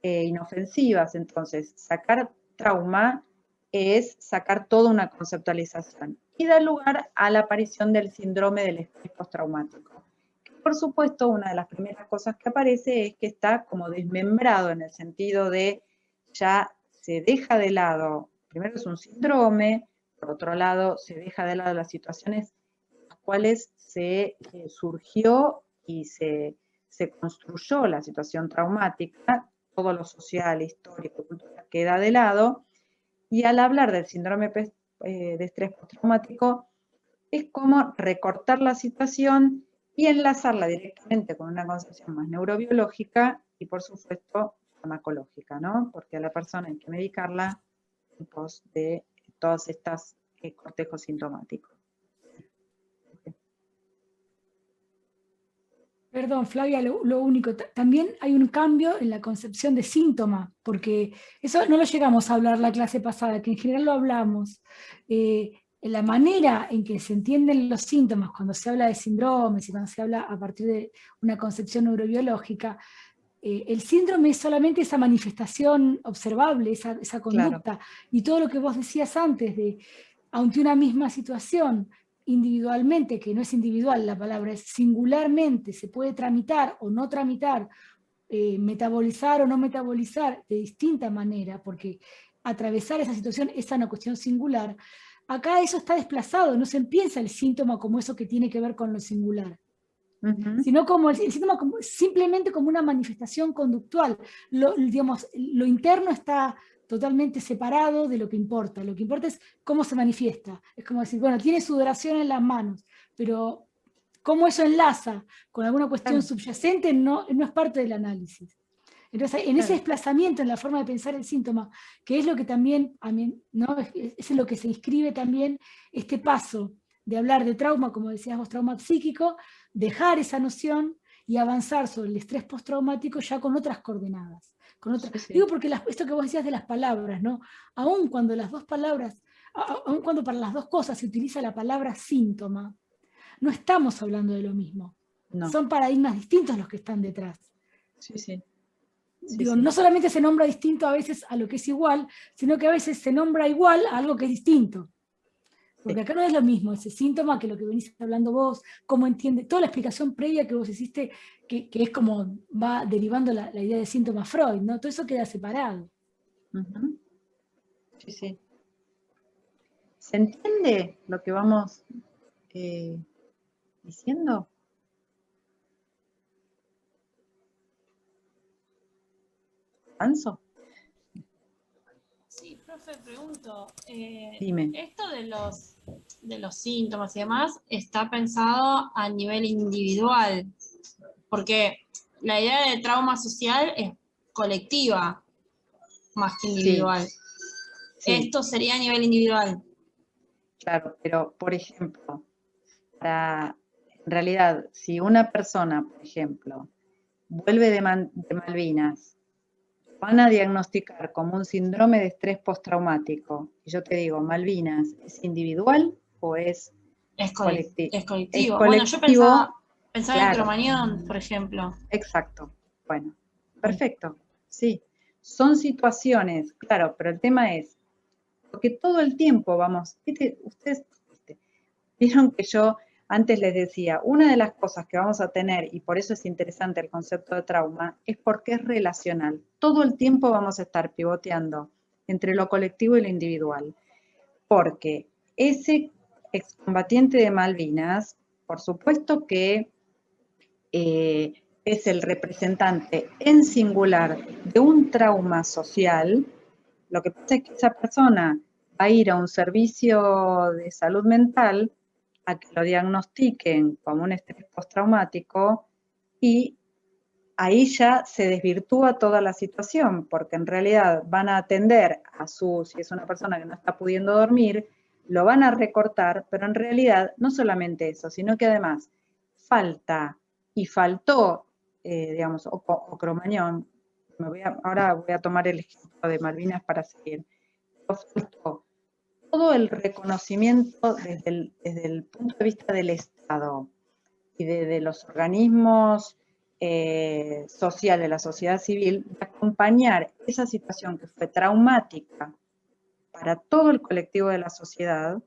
inofensivas, entonces sacar trauma es sacar toda una conceptualización y da lugar a la aparición del síndrome del estrés postraumático. Por supuesto, una de las primeras cosas que aparece es que está como desmembrado en el sentido de ya se deja de lado, primero es un síndrome, por otro lado se deja de lado las situaciones en las cuales se surgió y se construyó la situación traumática, todo lo social, histórico, cultural queda de lado, y al hablar del síndrome de estrés postraumático es como recortar la situación y enlazarla directamente con una concepción más neurobiológica y, por supuesto, farmacológica, ¿no? Porque a la persona hay que medicarla en pos de todos estos cortejos sintomáticos. Perdón, Flavia, lo único, también hay un cambio en la concepción de síntoma, porque eso no lo llegamos a hablar la clase pasada, que en general lo hablamos. La manera en que se entienden los síntomas cuando se habla de síndromes y cuando se habla a partir de una concepción neurobiológica, el síndrome es solamente esa manifestación observable, esa conducta, y todo lo que vos decías antes de, aunque una misma situación individualmente, que no es individual la palabra, es singularmente, se puede tramitar o no tramitar, metabolizar o no metabolizar de distinta manera, porque atravesar esa situación es una cuestión singular, acá eso está desplazado, no se piensa el síntoma como eso que tiene que ver con lo singular, sino como el síntoma simplemente como una manifestación conductual. Digamos, lo interno está totalmente separado de lo que importa es cómo se manifiesta. Es como decir, bueno, tiene sudoración en las manos, pero cómo eso enlaza con alguna cuestión subyacente no es parte del análisis. Entonces, en ese desplazamiento, en la forma de pensar el síntoma, que es lo que también, ¿no? es en lo que se inscribe también este paso de hablar de trauma, como decías vos, trauma psíquico, dejar esa noción y avanzar sobre el estrés postraumático ya con otras coordenadas. Digo porque esto que vos decías de las palabras, ¿no? Aun cuando las dos palabras, aun cuando para las dos cosas se utiliza la palabra síntoma, no estamos hablando de lo mismo. No. Son paradigmas distintos los que están detrás. Digo, no solamente se nombra distinto a veces a lo que es igual, sino que a veces se nombra igual a algo que es distinto. Porque acá no es lo mismo ese síntoma que lo que venís hablando vos, cómo entiende, toda la explicación previa que vos hiciste, que es como va derivando la idea de síntoma Freud, ¿no? Todo eso queda separado. ¿Se entiende lo que vamos diciendo? ¿Avanzo? Sí, profe, pregunto. Dime. Esto de los síntomas y demás está pensado a nivel individual, porque la idea de trauma social es colectiva más que individual. Esto sería a nivel individual. Claro, pero por ejemplo, en realidad, si una persona, por ejemplo, vuelve de Malvinas, van a diagnosticar como un síndrome de estrés postraumático. Y yo te digo, Malvinas, ¿es individual o es colectivo? Es colectivo. Bueno, yo pensaba en Cromañón, por ejemplo. Exacto. Bueno, perfecto. Sí. Son situaciones, claro, pero el tema es, porque todo el tiempo vamos, ustedes vieron que yo antes les decía, una de las cosas que vamos a tener, y por eso es interesante el concepto de trauma, es porque es relacional. Todo el tiempo vamos a estar pivoteando entre lo colectivo y lo individual. Porque ese excombatiente de Malvinas, por supuesto que es el representante en singular de un trauma social. Lo que pasa es que esa persona va a ir a un servicio de salud mental a que lo diagnostiquen como un estrés postraumático y ahí ya se desvirtúa toda la situación, porque en realidad van a atender si es una persona que no está pudiendo dormir, lo van a recortar, pero en realidad no solamente eso, sino que además faltó, digamos, o Cromañón, ahora voy a tomar el ejemplo de Malvinas para seguir, faltó todo el reconocimiento desde el punto de vista del Estado y de los organismos sociales, de la sociedad civil, de acompañar esa situación que fue traumática para todo el colectivo de la sociedad,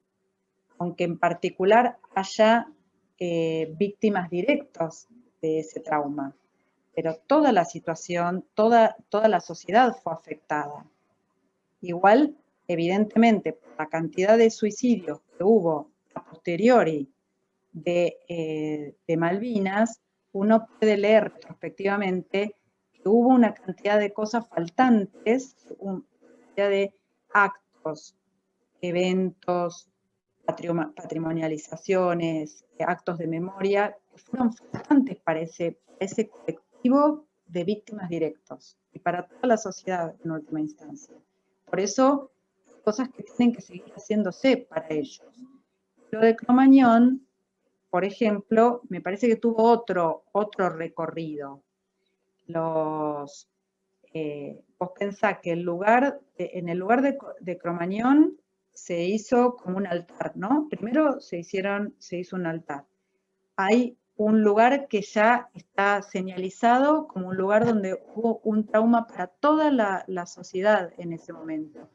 aunque en particular haya víctimas directas de ese trauma. Pero toda la situación, toda la sociedad fue afectada. Igual, evidentemente, por la cantidad de suicidios que hubo a posteriori de Malvinas, uno puede leer retrospectivamente que hubo una cantidad de cosas faltantes, una cantidad de actos, eventos, patrimonializaciones, actos de memoria, que fueron faltantes para ese colectivo de víctimas directos y para toda la sociedad en última instancia. Por eso, cosas que tienen que seguir haciéndose para ellos. Lo de Cromañón, por ejemplo, me parece que tuvo otro recorrido. Vos pensás que en el lugar de Cromañón se hizo como un altar, ¿no? Primero se hizo un altar. Hay un lugar que ya está señalizado como un lugar donde hubo un trauma para toda la sociedad en ese momento.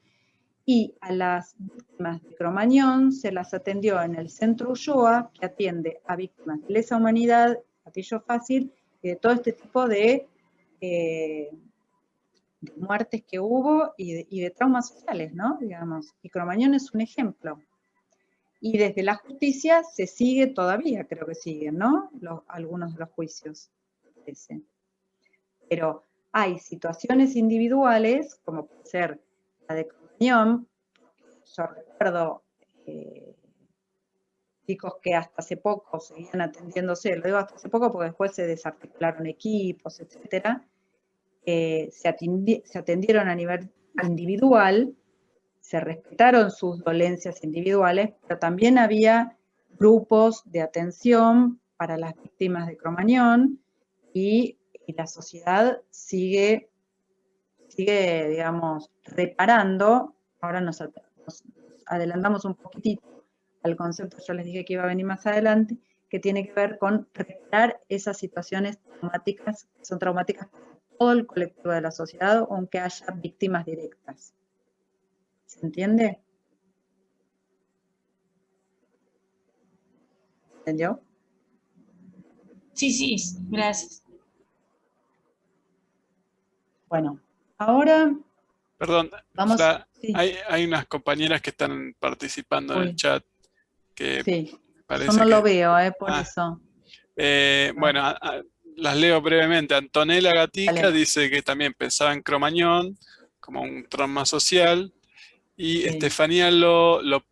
Y a las víctimas de Cromañón se las atendió en el Centro Ulloa, que atiende a víctimas de lesa humanidad, gatillo fácil, y de todo este tipo de muertes que hubo y de traumas sociales, ¿no? Digamos. Y Cromañón es un ejemplo. Y desde la justicia se sigue todavía, creo que siguen, ¿no? Algunos de los juicios. Parece. Pero hay situaciones individuales, como puede ser la de Cromañón. Yo recuerdo chicos que hasta hace poco seguían atendiéndose, lo digo hasta hace poco porque después se desarticularon equipos, etcétera, se atendieron a nivel individual, se respetaron sus dolencias individuales, pero también había grupos de atención para las víctimas de Cromañón y la sociedad sigue, digamos, reparando. Ahora nos adelantamos un poquitito al concepto, yo les dije que iba a venir más adelante, que tiene que ver con reparar esas situaciones traumáticas, que son traumáticas para todo el colectivo de la sociedad, aunque haya víctimas directas. ¿Se entiende? ¿Entendió? Sí, sí, gracias. Bueno, ahora Perdón, vamos. Fla, Sí. hay unas compañeras que están participando en el chat que sí. parece Yo no que... lo veo, por eso. Bueno, las leo brevemente. Antonella Gatica Dale. dice que también pensaba en Cromañón como un trauma social. Y Sí. Estefanía lo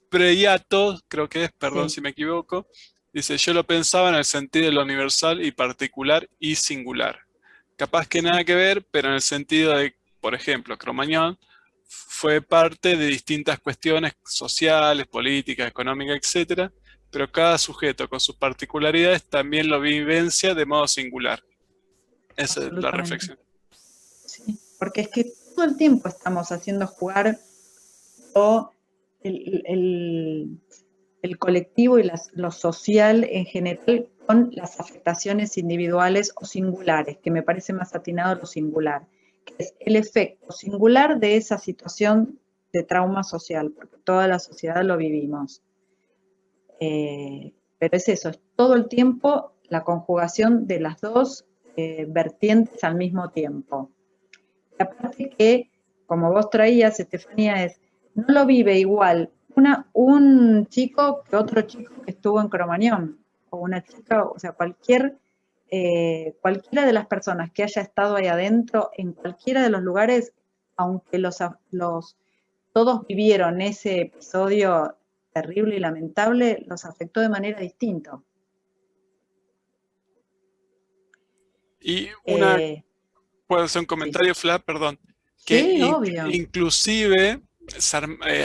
Preiato, creo que es, perdón Sí. si me equivoco, dice, yo lo pensaba en el sentido de lo universal y particular y singular. Capaz que nada que ver, pero en el sentido de, por ejemplo, Cromañón fue parte de distintas cuestiones sociales, políticas, económicas, etcétera, pero cada sujeto con sus particularidades también lo vivencia de modo singular. Esa es la reflexión. Sí, porque es que todo el tiempo estamos haciendo jugar el colectivo y lo social en general con las afectaciones individuales o singulares, que me parece más atinado lo singular, que es el efecto singular de esa situación de trauma social, porque toda la sociedad lo vivimos. Pero es eso, es todo el tiempo la conjugación de las dos vertientes al mismo tiempo. Y aparte que, como vos traías, Estefanía, no lo vive igual un chico que otro chico que estuvo en Cromañón, o una chica, o sea, cualquiera de las personas que haya estado ahí adentro, en cualquiera de los lugares, aunque todos vivieron ese episodio terrible y lamentable, los afectó de manera distinta. Y puedo hacer un comentario, sí. Fla, perdón. Que sí, obvio. Inclusive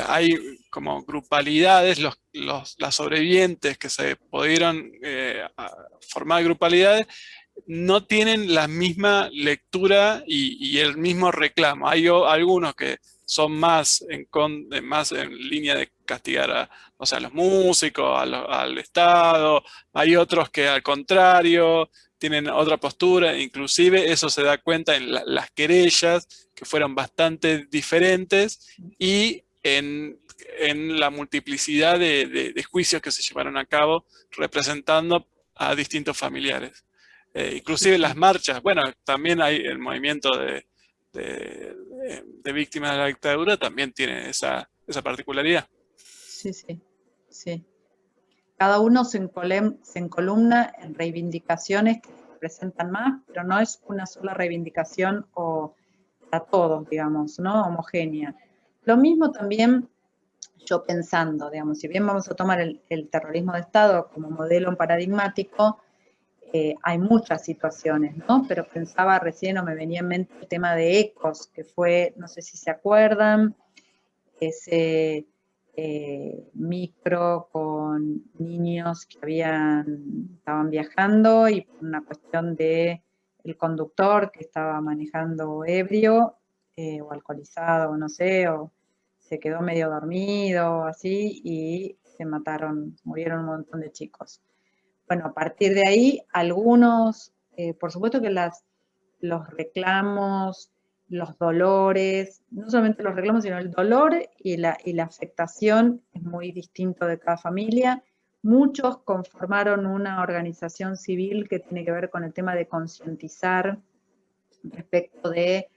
hay como grupalidades, las sobrevivientes que se pudieron formar grupalidades, no tienen la misma lectura y el mismo reclamo. Hay algunos que son más en línea de castigar a los músicos, al Estado. Hay otros que al contrario tienen otra postura. Inclusive eso se da cuenta en las querellas, que fueron bastante diferentes, y en la multiplicidad de juicios que se llevaron a cabo representando a distintos familiares. Inclusive las marchas, bueno, también hay el movimiento de víctimas de la dictadura, también tiene esa particularidad. Sí, sí, sí. Cada uno se encolumna en reivindicaciones que representan más, pero no es una sola reivindicación o a todos, digamos, ¿no? Homogénea. Lo mismo también yo pensando, digamos, si bien vamos a tomar el terrorismo de Estado como modelo paradigmático, hay muchas situaciones, ¿no? Pero pensaba recién, o me venía en mente el tema de ECOS, que fue, no sé si se acuerdan, ese micro con niños que estaban viajando y por una cuestión de el conductor que estaba manejando ebrio o alcoholizado, no sé, o se quedó medio dormido, así, y murieron un montón de chicos. bueno, a partir de ahí, algunos, por supuesto que los reclamos, los dolores, no solamente los reclamos, sino el dolor y la afectación es muy distinto de cada familia. Muchos conformaron una organización civil que tiene que ver con el tema de concientizar respecto de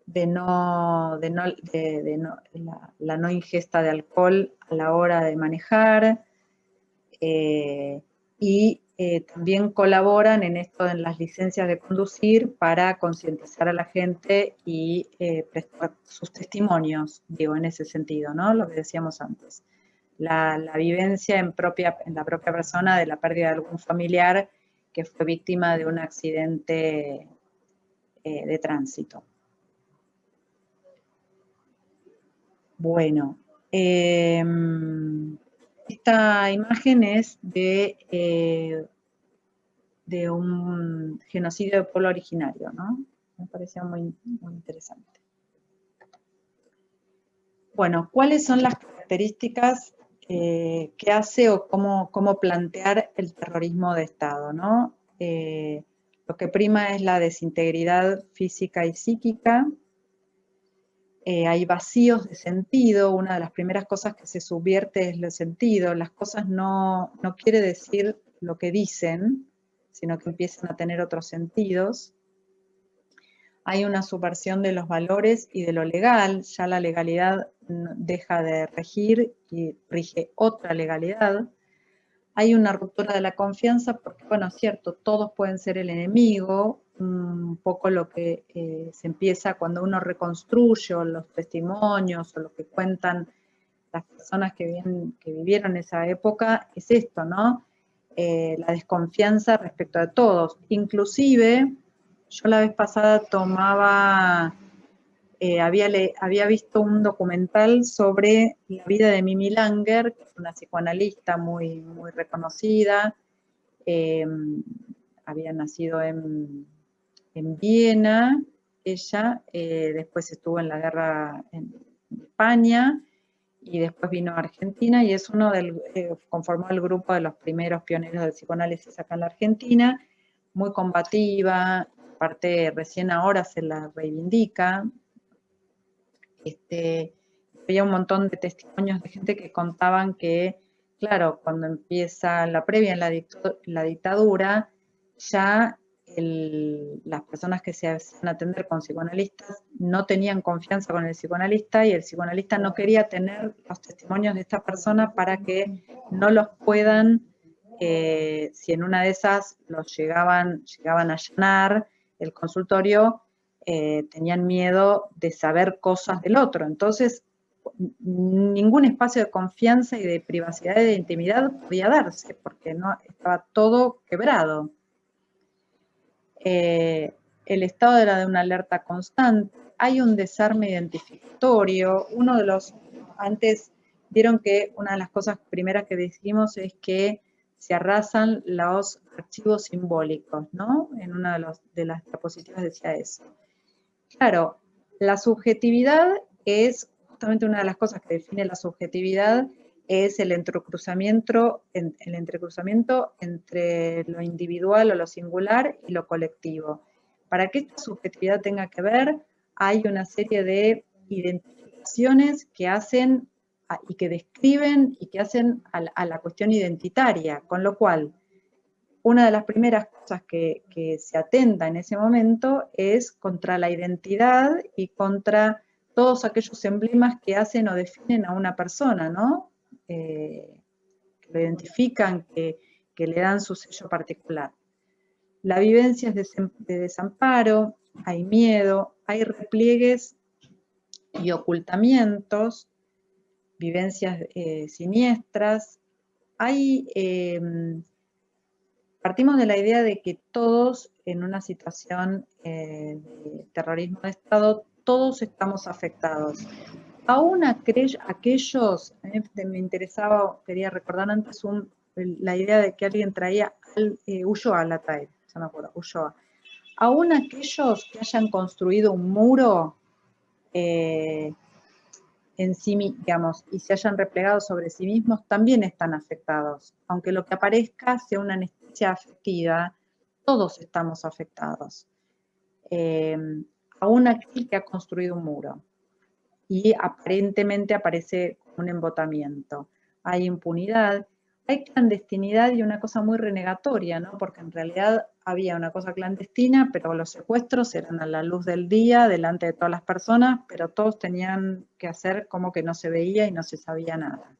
la no ingesta de alcohol a la hora de manejar, y también colaboran en esto, en las licencias de conducir, para concientizar a la gente y prestar sus testimonios, digo, en ese sentido, ¿no? Lo que decíamos antes. La vivencia en la propia persona de la pérdida de algún familiar que fue víctima de un accidente de tránsito. Bueno, esta imagen es de un genocidio de pueblo originario, ¿no? Me parecía muy, muy interesante. Bueno, ¿cuáles son las características que hace o cómo plantear el terrorismo de Estado, ¿no? Lo que prima es la desintegridad física y psíquica. Hay vacíos de sentido. Una de las primeras cosas que se subvierte es el sentido. Las cosas no quiere decir lo que dicen, sino que empiezan a tener otros sentidos. Hay una subversión de los valores y de lo legal. Ya la legalidad deja de regir y rige otra legalidad. Hay una ruptura de la confianza porque, bueno, es cierto, todos pueden ser el enemigo, un poco lo que se empieza cuando uno reconstruye, o los testimonios, o lo que cuentan las personas que vivieron esa época, es esto, ¿no? La desconfianza respecto a todos. Inclusive, yo la vez pasada había visto un documental sobre la vida de Mimi Langer, que es una psicoanalista muy, muy reconocida. Había nacido en Viena, ella, después estuvo en la guerra en España, y después vino a Argentina, y es conformó el grupo de los primeros pioneros del psicoanálisis acá en la Argentina, muy combativa, aparte recién ahora se la reivindica. Había un montón de testimonios de gente que contaban que, claro, cuando empieza la previa en la dictadura, ya las personas que se hacían atender con psicoanalistas no tenían confianza con el psicoanalista, y el psicoanalista no quería tener los testimonios de esta persona para que no los puedan, si en una de esas los llegaban a allanar el consultorio, tenían miedo de saber cosas del otro. Entonces, ningún espacio de confianza y de privacidad y de intimidad podía darse, porque no estaba todo quebrado. El Estado era de una alerta constante. Hay un desarme identificatorio. Antes vieron que una de las cosas primeras que dijimos es que se arrasan los archivos simbólicos, ¿no? En una de las diapositivas decía eso. Claro, la subjetividad es justamente una de las cosas que define la subjetividad, es el entrecruzamiento entre lo individual o lo singular y lo colectivo. Para que esta subjetividad tenga que ver, hay una serie de identificaciones que hacen y que describen y que hacen a la cuestión identitaria, con lo cual una de las primeras cosas que se atenta en ese momento es contra la identidad y contra todos aquellos emblemas que hacen o definen a una persona, ¿no? Que lo identifican, que le dan su sello particular. La vivencia es de desamparo, hay miedo, hay repliegues y ocultamientos, vivencias siniestras, partimos de la idea de que todos en una situación de terrorismo de Estado, todos estamos afectados. Aún aquellos, me interesaba, quería recordar antes la idea de que alguien traía Ulloa la trae, ya me acuerdo, Ulloa. Aún aquellos que hayan construido un muro en sí, digamos, y se hayan replegado sobre sí mismos, también están afectados, aunque lo que aparezca sea una inteligencia afectiva, todos estamos afectados. Aún aquel que ha construido un muro y aparentemente aparece un embotamiento. Hay impunidad, hay clandestinidad y una cosa muy renegatoria, ¿no? Porque en realidad había una cosa clandestina, pero los secuestros eran a la luz del día, delante de todas las personas, pero todos tenían que hacer como que no se veía y no se sabía nada.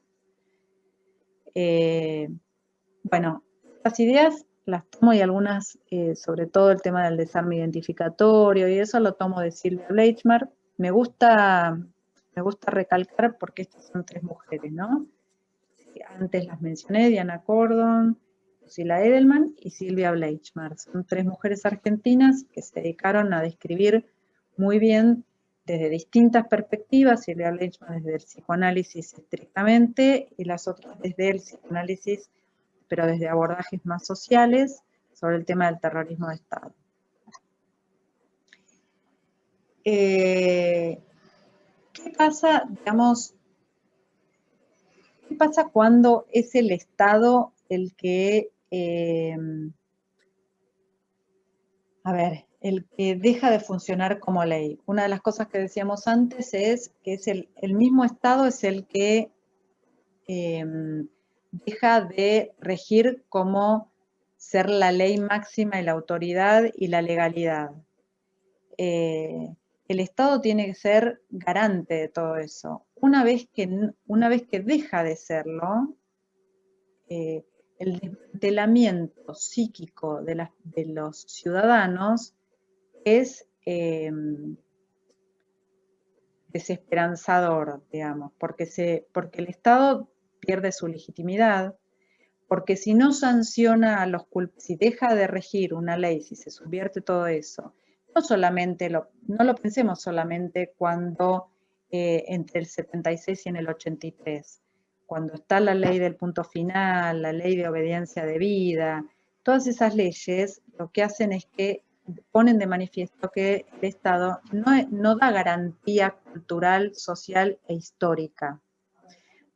Bueno, estas ideas las tomo y algunas, sobre todo el tema del desarme identificatorio y eso lo tomo de Sylvia Bleichmer. Me gusta recalcar porque estas son 3 mujeres, ¿no? Antes las mencioné, Diana Cordon, Lucila Edelman y Sylvia Bleichmer. Son 3 mujeres argentinas que se dedicaron a describir muy bien desde distintas perspectivas, Sylvia Bleichmer desde el psicoanálisis estrictamente y las otras desde el psicoanálisis, pero desde abordajes más sociales, sobre el tema del terrorismo de Estado. ¿Qué pasa, digamos, qué pasa cuando es el Estado el que, el que deja de funcionar como ley? Una de las cosas que decíamos antes es que es el mismo Estado es el que deja de regir como ser la ley máxima y la autoridad y la legalidad. El Estado tiene que ser garante de todo eso. Una vez que deja de serlo, el desmantelamiento psíquico de los ciudadanos es desesperanzador, digamos, porque el Estado pierde su legitimidad, porque si no sanciona a los culpables, si deja de regir una ley, si se subvierte todo eso, no lo pensemos solamente cuando entre el 76 y en el 83, cuando está la ley del punto final, la ley de obediencia debida, todas esas leyes lo que hacen es que ponen de manifiesto que el Estado no da garantía cultural, social e histórica.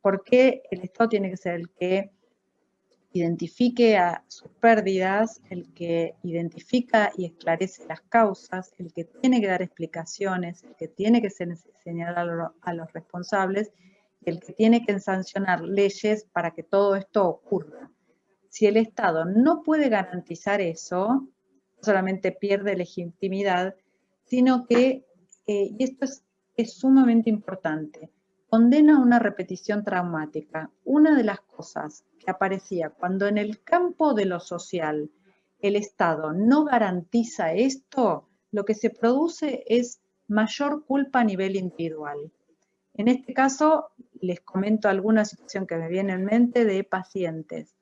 Porque el Estado tiene que ser el que identifique a sus pérdidas, el que identifica y esclarece las causas, el que tiene que dar explicaciones, el que tiene que señalar a los responsables, y el que tiene que sancionar leyes para que todo esto ocurra. Si el Estado no puede garantizar eso, no solamente pierde legitimidad, sino que, y esto es sumamente importante, condena a una repetición traumática. Una de las cosas que aparecía cuando en el campo de lo social el Estado no garantiza esto, lo que se produce es mayor culpa a nivel individual. En este caso, les comento alguna situación que me viene en mente de pacientes.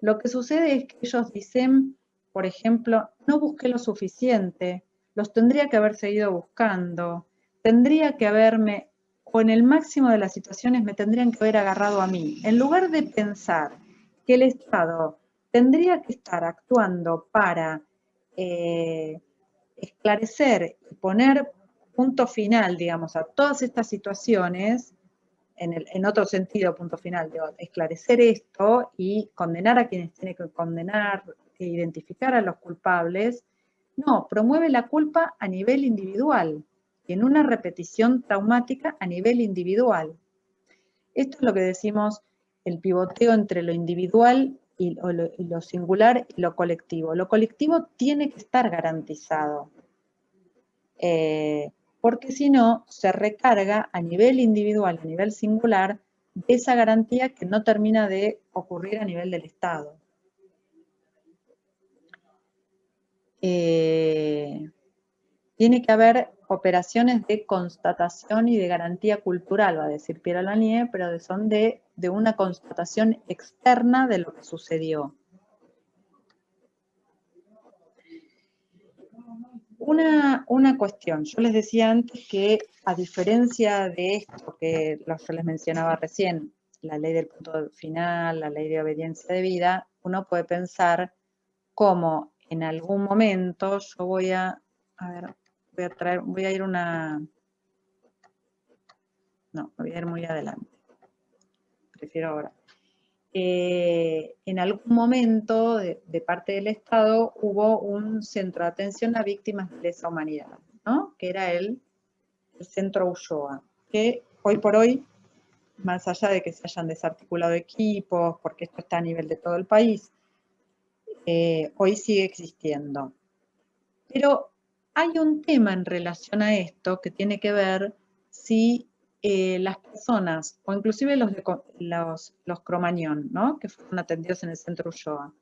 Lo que sucede es que ellos dicen, por ejemplo, no busqué lo suficiente, los tendría que haber seguido buscando, tendría que haberme, o en el máximo de las situaciones me tendrían que haber agarrado a mí. En lugar de pensar que el Estado tendría que estar actuando para esclarecer y poner punto final, digamos, a todas estas situaciones, en otro sentido, punto final, digo, esclarecer esto y condenar a quienes tiene que condenar, e identificar a los culpables, no, promueve la culpa a nivel individual, y en una repetición traumática a nivel individual. Esto es lo que decimos el pivoteo entre lo individual y lo singular y lo colectivo. Lo colectivo tiene que estar garantizado. Porque si no, se recarga a nivel individual, a nivel singular, de esa garantía que no termina de ocurrir a nivel del Estado. Tiene que haber operaciones de constatación y de garantía cultural, va a decir Piero Lanier, pero son de una constatación externa de lo que sucedió. Una cuestión, yo les decía antes que a diferencia de esto que yo les mencionaba recién, la ley del punto final, la ley de obediencia debida, uno puede pensar cómo en algún momento yo voy a ir no, voy a ir muy adelante, prefiero ahora. en algún momento de parte del Estado hubo un centro de atención a víctimas de lesa humanidad, ¿no? Que era el Centro Ulloa, que hoy por hoy, más allá de que se hayan desarticulado equipos, porque esto está a nivel de todo el país, hoy sigue existiendo. Pero hay un tema en relación a esto que tiene que ver si las personas, o inclusive los Cromañón, ¿no? Que fueron atendidos en el Centro Ulloa,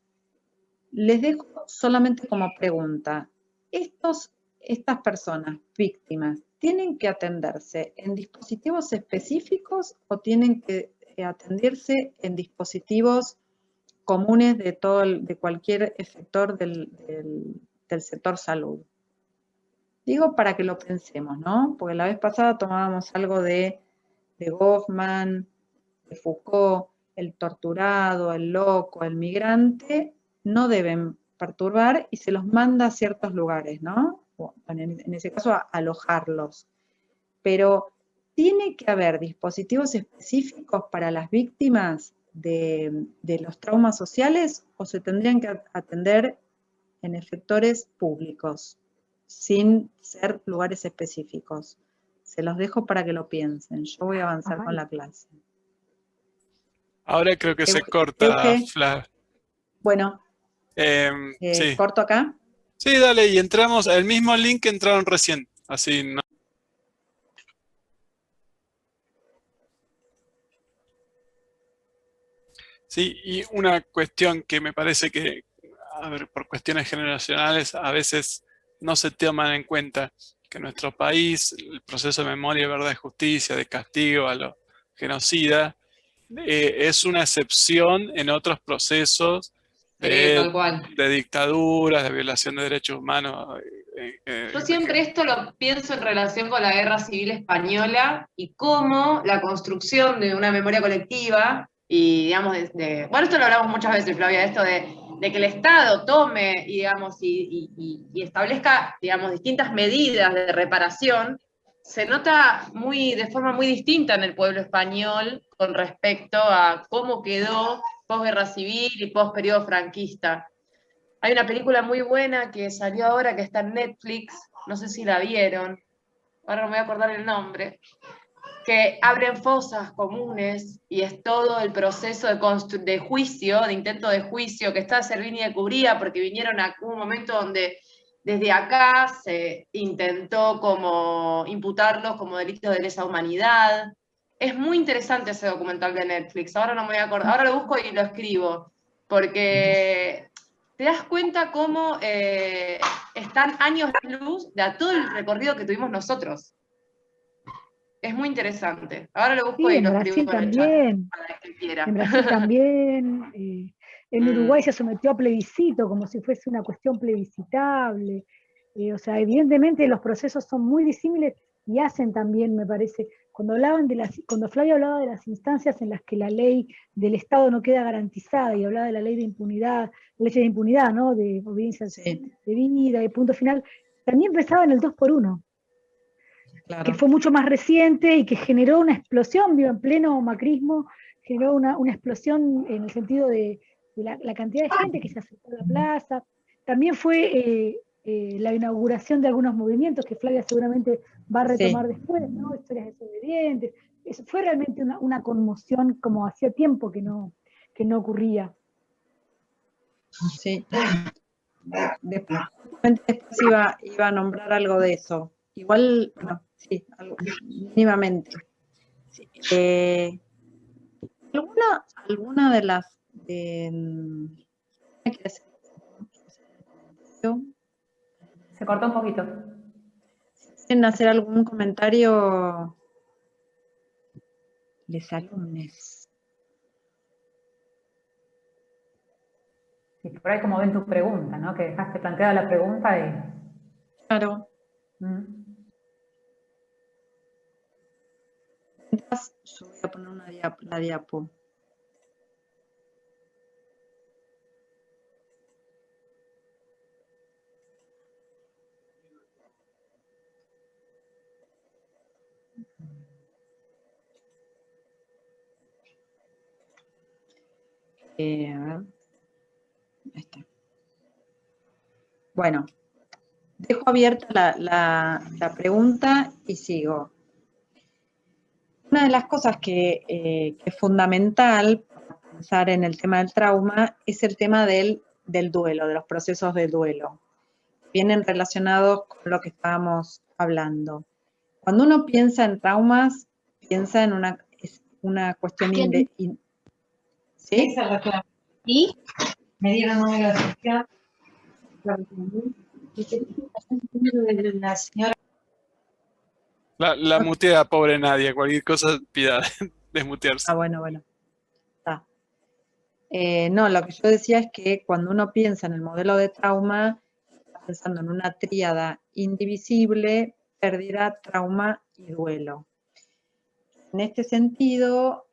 les dejo solamente como pregunta, estas personas víctimas, ¿tienen que atenderse en dispositivos específicos o tienen que atenderse en dispositivos comunes de cualquier sector del sector salud? Digo para que lo pensemos, ¿no? Porque la vez pasada tomábamos algo de Goffman, de Foucault, el torturado, el loco, el migrante, no deben perturbar y se los manda a ciertos lugares, ¿no? En ese caso, a alojarlos. Pero tiene que haber dispositivos específicos para las víctimas de los traumas sociales o se tendrían que atender en efectores públicos, sin ser lugares específicos. Se los dejo para que lo piensen. Yo voy a avanzar con la clase. Ahora creo que se corta, Flav. Bueno, sí. ¿corto acá? Sí, dale, y entramos al mismo link que entraron recién. Así, ¿no? Sí, y una cuestión que me parece que, a ver, por cuestiones generacionales, a veces no se toman en cuenta que en nuestro país el proceso de memoria, verdad y justicia, de castigo a los genocidas, es una excepción en otros procesos Tal cual. de dictaduras, de violación de derechos humanos. Yo siempre esto lo pienso en relación con la Guerra Civil Española y cómo la construcción de una memoria colectiva y, digamos, bueno, esto lo hablamos muchas veces, Flavia, esto de que el Estado tome y, digamos, y establezca, digamos, distintas medidas de reparación, se nota de forma muy distinta en el pueblo español con respecto a cómo quedó posguerra civil y posperiodo franquista. Hay una película muy buena que salió ahora que está en Netflix, no sé si la vieron, ahora no me voy a acordar el nombre, que abren fosas comunes y es todo el proceso de juicio, de intento de juicio, que está Servini de Cubría, porque vinieron a un momento donde desde acá se intentó como imputarlos como delitos de lesa humanidad. Es muy interesante ese documental de Netflix, ahora no me voy a acordar, ahora lo busco y lo escribo, porque te das cuenta cómo están años luz de a todo el recorrido que tuvimos nosotros. Es muy interesante. Ahora lo busco Sí, y lo escribo en el chat para el que quiera. En Brasil también. En Uruguay se sometió a plebiscito, como si fuese una cuestión plebiscitable. O sea, evidentemente los procesos son muy disímiles y hacen también, me parece, cuando Flavia hablaba de las instancias en las que la ley del Estado no queda garantizada y hablaba de la ley de impunidad, ¿no? De obediencia de vida y punto final, también pensaba en el 2x1. Claro. Que fue mucho más reciente y que generó una explosión, digo, en pleno macrismo, generó una explosión en el sentido de la cantidad de gente que se acercó a la plaza. También fue la inauguración de algunos movimientos que Flavia seguramente va a retomar después, ¿no? Historias desobedientes. Fue realmente una conmoción como hacía tiempo que no ocurría. Sí. Después iba a nombrar algo de eso. Igual, bueno, sí, mínimamente. Sí. ¿Alguna de las se cortó un poquito? ¿Quieren hacer algún comentario? Les alumnes. Y por ahí como ven tu pregunta, ¿no? Que dejaste planteada la pregunta y... Claro. Yo voy a poner la diapo. A ver. Ahí está. Bueno, dejo abierta la pregunta y sigo. Una de las cosas que es fundamental para pensar en el tema del trauma es el tema del duelo, de los procesos de duelo. Vienen relacionados con lo que estábamos hablando. Cuando uno piensa en traumas, piensa en una cuestión ¿sí? ¿Y? Me dieron número de sección. La señora. La mutea, pobre Nadia, cualquier cosa pida desmutearse. Ah, bueno. Está. No, lo que yo decía es que cuando uno piensa en el modelo de trauma, está pensando en una tríada indivisible, pérdida, trauma y duelo. En este sentido,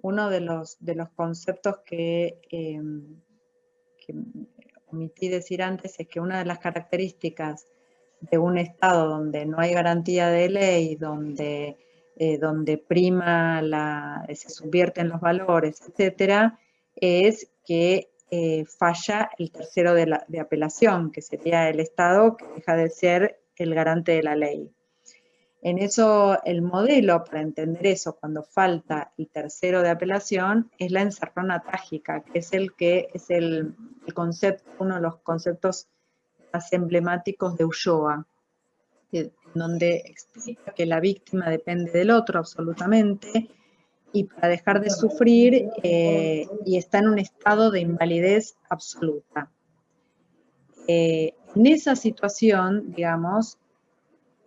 uno de los conceptos que omití decir antes es que una de las características de un Estado donde no hay garantía de ley, donde prima, se subvierten los valores, etcétera, es que falla el tercero de apelación, que sería el Estado que deja de ser el garante de la ley. En eso, el modelo para entender eso, cuando falta el tercero de apelación, es la encerrona trágica, que es el concepto, uno de los conceptos más emblemáticos de Ulloa, donde explica que la víctima depende del otro absolutamente, y para dejar de sufrir, y está en un estado de invalidez absoluta. En esa situación, digamos,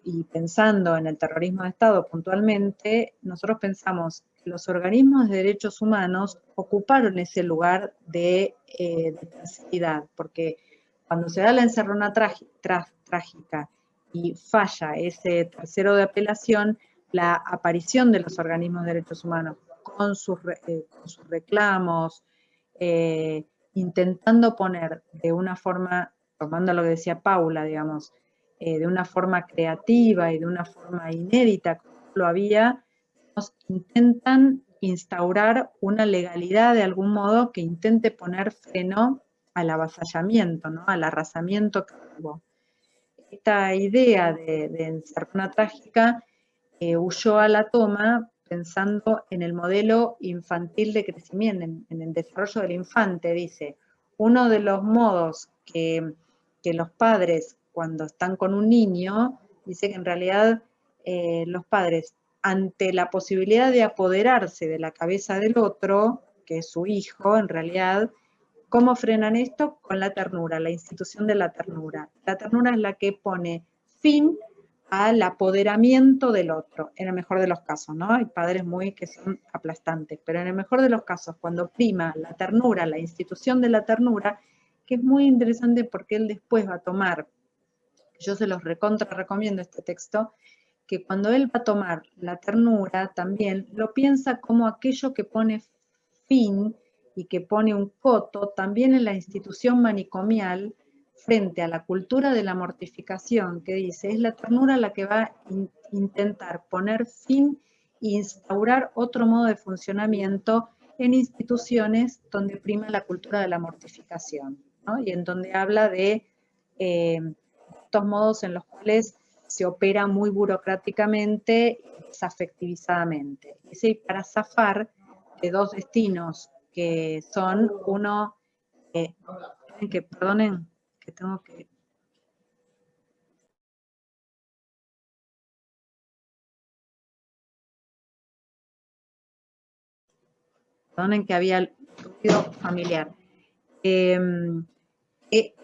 y pensando en el terrorismo de Estado puntualmente, nosotros pensamos que los organismos de derechos humanos ocuparon ese lugar de terceridad, porque cuando se da la encerrona trágica y falla ese tercero de apelación, la aparición de los organismos de derechos humanos con sus reclamos, intentando poner de una forma, tomando lo que decía Paula, digamos, de una forma creativa y de una forma inédita, como lo había, nos intentan instaurar una legalidad de algún modo que intente poner freno al avasallamiento, ¿no? Al arrasamiento que hubo. Esta idea de encerrona trágica huyó a la toma pensando en el modelo infantil de crecimiento, en el desarrollo del infante, dice. Uno de los modos que los padres, cuando están con un niño, dice que en realidad los padres, ante la posibilidad de apoderarse de la cabeza del otro, que es su hijo, en realidad, ¿cómo frenan esto? Con la ternura, la institución de la ternura. La ternura es la que pone fin al apoderamiento del otro, en el mejor de los casos, ¿no? Hay padres que son aplastantes, pero en el mejor de los casos, cuando prima la ternura, la institución de la ternura, que es muy interesante porque él después va a tomar, yo se los recomiendo este texto, que cuando él va a tomar la ternura también lo piensa como aquello que pone fin y que pone un coto también en la institución manicomial frente a la cultura de la mortificación, que dice, es la ternura la que va a intentar poner fin e instaurar otro modo de funcionamiento en instituciones donde prima la cultura de la mortificación, ¿no? Y en donde habla de estos modos en los cuales se opera muy burocráticamente y desafectivizadamente. Y para zafar de dos destinos que son uno, perdonen, que tengo que... Perdonen que había ruido familiar.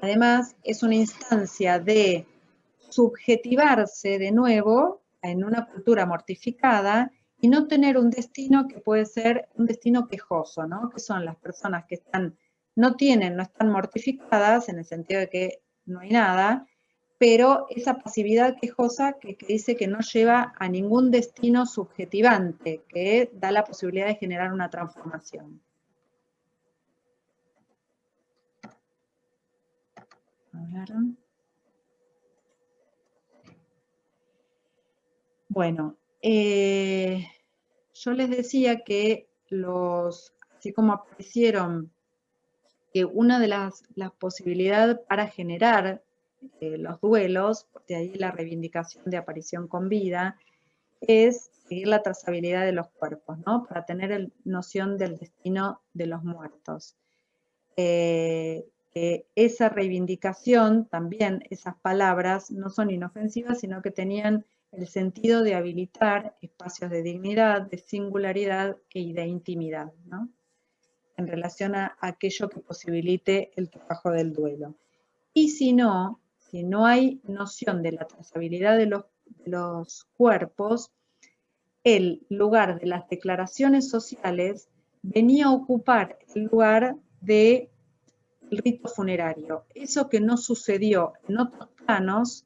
Además, es una instancia de subjetivarse de nuevo en una cultura mortificada y no tener un destino que puede ser un destino quejoso, ¿no? Que son las personas que no están mortificadas en el sentido de que no hay nada, pero esa pasividad quejosa que dice que no lleva a ningún destino subjetivante, que da la posibilidad de generar una transformación. Bueno, yo les decía que los así como aparecieron que una de las posibilidades para generar los duelos, de ahí la reivindicación de aparición con vida, es seguir la trazabilidad de los cuerpos, ¿no? Para tener noción del destino de los muertos. Esa reivindicación, también esas palabras, no son inofensivas, sino que tenían el sentido de habilitar espacios de dignidad, de singularidad y de intimidad, ¿no? En relación a aquello que posibilite el trabajo del duelo. Y si no hay noción de la trazabilidad de los cuerpos, el lugar de las declaraciones sociales venía a ocupar el lugar del rito funerario. Eso que no sucedió en otros planos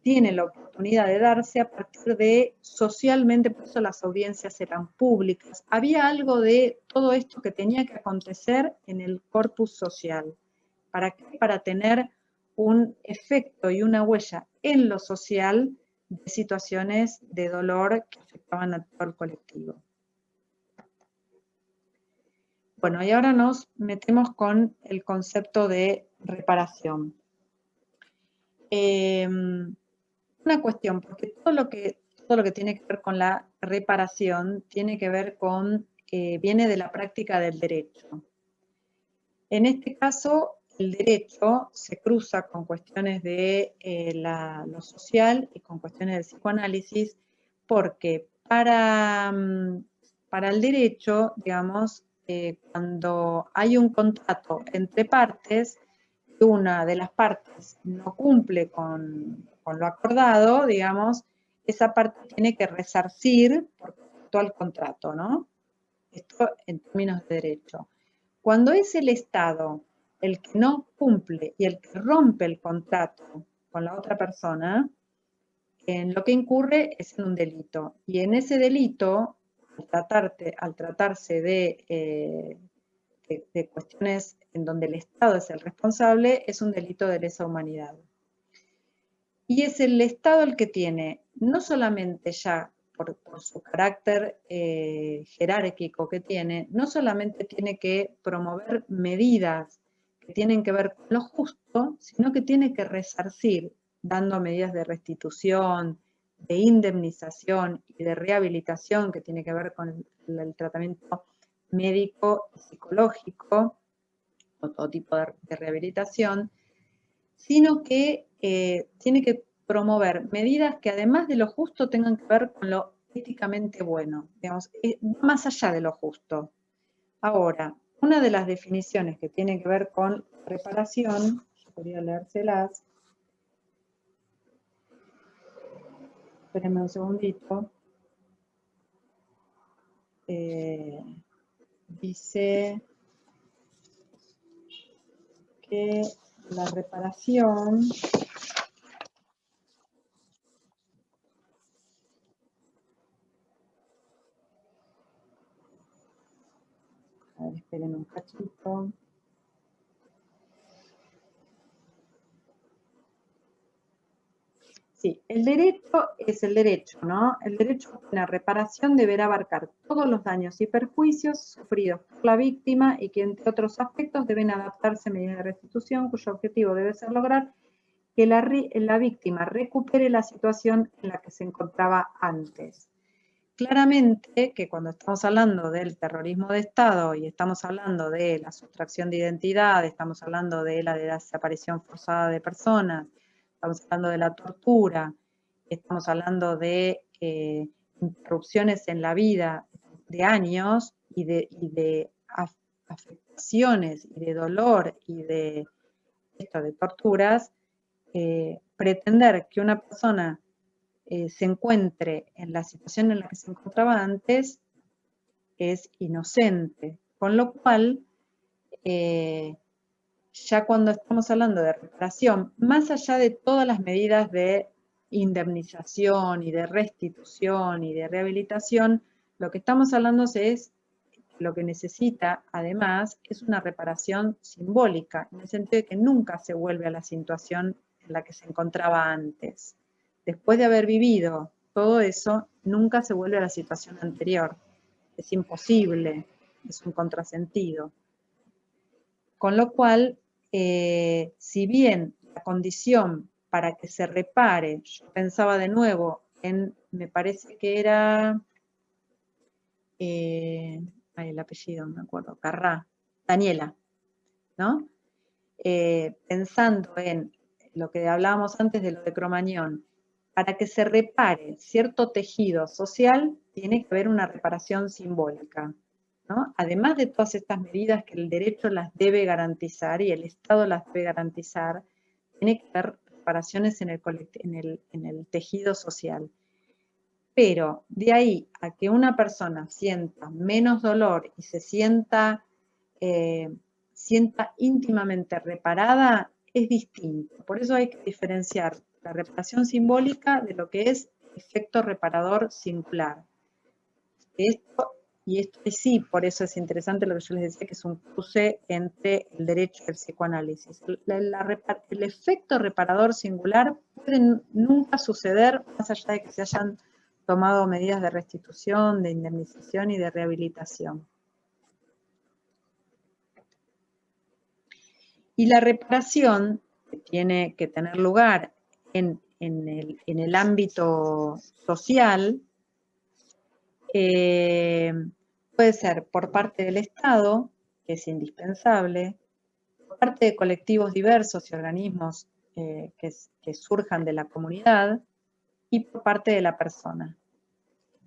tiene la oportunidad de darse a partir de socialmente, por eso las audiencias eran públicas. Había algo de todo esto que tenía que acontecer en el corpus social. ¿Para qué? Para tener un efecto y una huella en lo social de situaciones de dolor que afectaban a todo el colectivo. Bueno, y ahora nos metemos con el concepto de reparación. Una cuestión, porque todo lo que tiene que ver con la reparación tiene que ver con, viene de la práctica del derecho. En este caso, el derecho se cruza con cuestiones de lo social y con cuestiones del psicoanálisis, porque para el derecho, digamos, cuando hay un contrato entre partes, una de las partes no cumple con lo acordado, digamos, esa parte tiene que resarcir por todo el contrato, ¿no? Esto en términos de derecho. Cuando es el Estado el que no cumple y el que rompe el contrato con la otra persona, en lo que incurre es en un delito. Y en ese delito, al tratarse de cuestiones en donde el Estado es el responsable, es un delito de lesa humanidad. Y es el Estado el que tiene, no solamente ya por su carácter jerárquico que tiene, no solamente tiene que promover medidas que tienen que ver con lo justo, sino que tiene que resarcir, dando medidas de restitución, de indemnización y de rehabilitación, que tiene que ver con el tratamiento médico y psicológico, o todo tipo de rehabilitación, sino que tiene que promover medidas que además de lo justo tengan que ver con lo éticamente bueno, digamos, más allá de lo justo. Ahora, una de las definiciones que tiene que ver con reparación, yo podría leérselas, espérenme un segundito, dice que la reparación a ver, esperen un cachito. Sí, el derecho es el derecho, ¿no? El derecho a una reparación deberá abarcar todos los daños y perjuicios sufridos por la víctima y que, entre otros aspectos, deben adaptarse a medidas de restitución cuyo objetivo debe ser lograr que la víctima recupere la situación en la que se encontraba antes. Claramente que cuando estamos hablando del terrorismo de Estado y estamos hablando de la sustracción de identidad, estamos hablando de la desaparición forzada de personas, estamos hablando de la tortura, estamos hablando de interrupciones en la vida de años y de afectaciones y de dolor y de torturas, pretender que una persona se encuentre en la situación en la que se encontraba antes es inocente, con lo cual ya cuando estamos hablando de reparación, más allá de todas las medidas de indemnización y de restitución y de rehabilitación, lo que estamos hablando es, lo que necesita además es una reparación simbólica, en el sentido de que nunca se vuelve a la situación en la que se encontraba antes. Después de haber vivido todo eso, nunca se vuelve a la situación anterior. Es imposible. es un contrasentido. Con lo cual, si bien la condición para que se repare, yo pensaba de nuevo en, me parece que era, el apellido, no me acuerdo, Carrá, Daniela, ¿no? Pensando en lo que hablábamos antes de lo de Cromañón, para que se repare cierto tejido social, tiene que haber una reparación simbólica, ¿no? Además de todas estas medidas que el derecho las debe garantizar y el Estado las debe garantizar, tiene que haber reparaciones en el tejido social. Pero de ahí a que una persona sienta menos dolor y se sienta íntimamente reparada, es distinto. Por eso hay que diferenciar la reparación simbólica de lo que es efecto reparador singular. Esto sí, por eso es interesante lo que yo les decía, que es un cruce entre el derecho y el psicoanálisis. El efecto reparador singular puede nunca suceder más allá de que se hayan tomado medidas de restitución, de indemnización y de rehabilitación. Y la reparación que tiene que tener lugar en el ámbito social puede ser por parte del Estado, que es indispensable, por parte de colectivos diversos y organismos que surjan de la comunidad, y por parte de la persona.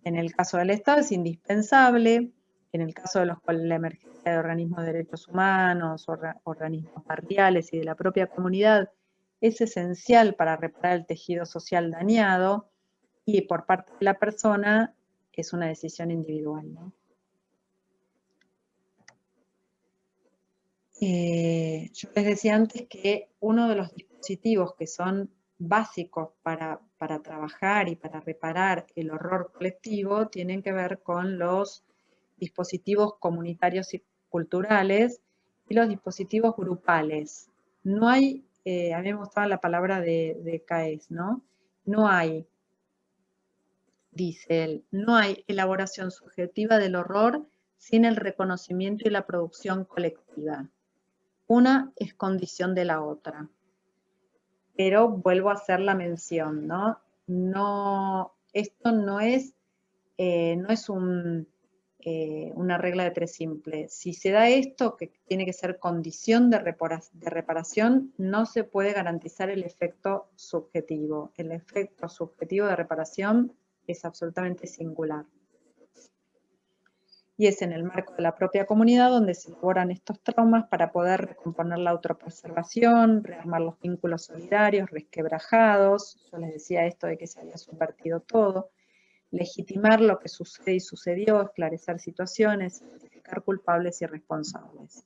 En el caso del Estado es indispensable, en el caso de la emergencia de organismos de derechos humanos, organismos barriales y de la propia comunidad, es esencial para reparar el tejido social dañado, y por parte de la persona es una decisión individual, ¿no? Yo les decía antes que uno de los dispositivos que son básicos para trabajar y para reparar el horror colectivo tienen que ver con los dispositivos comunitarios y culturales y los dispositivos grupales. No hay, a mí me gustaba la palabra de Caes, ¿no? No hay, dice él, no hay elaboración subjetiva del horror sin el reconocimiento y la producción colectiva. Una es condición de la otra. Pero vuelvo a hacer la mención, ¿no? Esto no es una regla de tres simple. Si se da esto, que tiene que ser condición de reparación, no se puede garantizar el efecto subjetivo. El efecto subjetivo de reparación es absolutamente singular. Y es en el marco de la propia comunidad donde se elaboran estos traumas para poder recomponer la autopreservación, rearmar los vínculos solidarios resquebrajados. Yo les decía esto de que se había subvertido todo. Legitimar lo que sucede y sucedió, esclarecer situaciones, identificar culpables y responsables.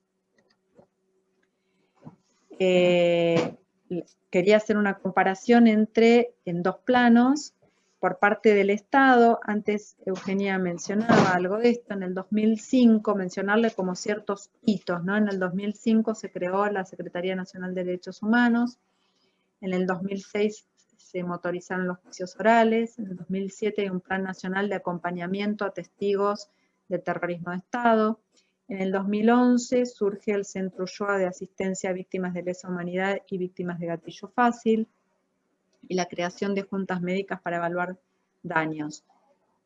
Quería hacer una comparación en dos planos. Por parte del Estado, antes Eugenia mencionaba algo de esto, en el 2005, mencionarle como ciertos hitos, ¿no? En el 2005 se creó la Secretaría Nacional de Derechos Humanos, en el 2006 se motorizaron los juicios orales, en el 2007 hay un Plan Nacional de Acompañamiento a Testigos de Terrorismo de Estado, en el 2011 surge el Centro Ulloa de Asistencia a Víctimas de Lesa Humanidad y Víctimas de Gatillo Fácil, y la creación de juntas médicas para evaluar daños.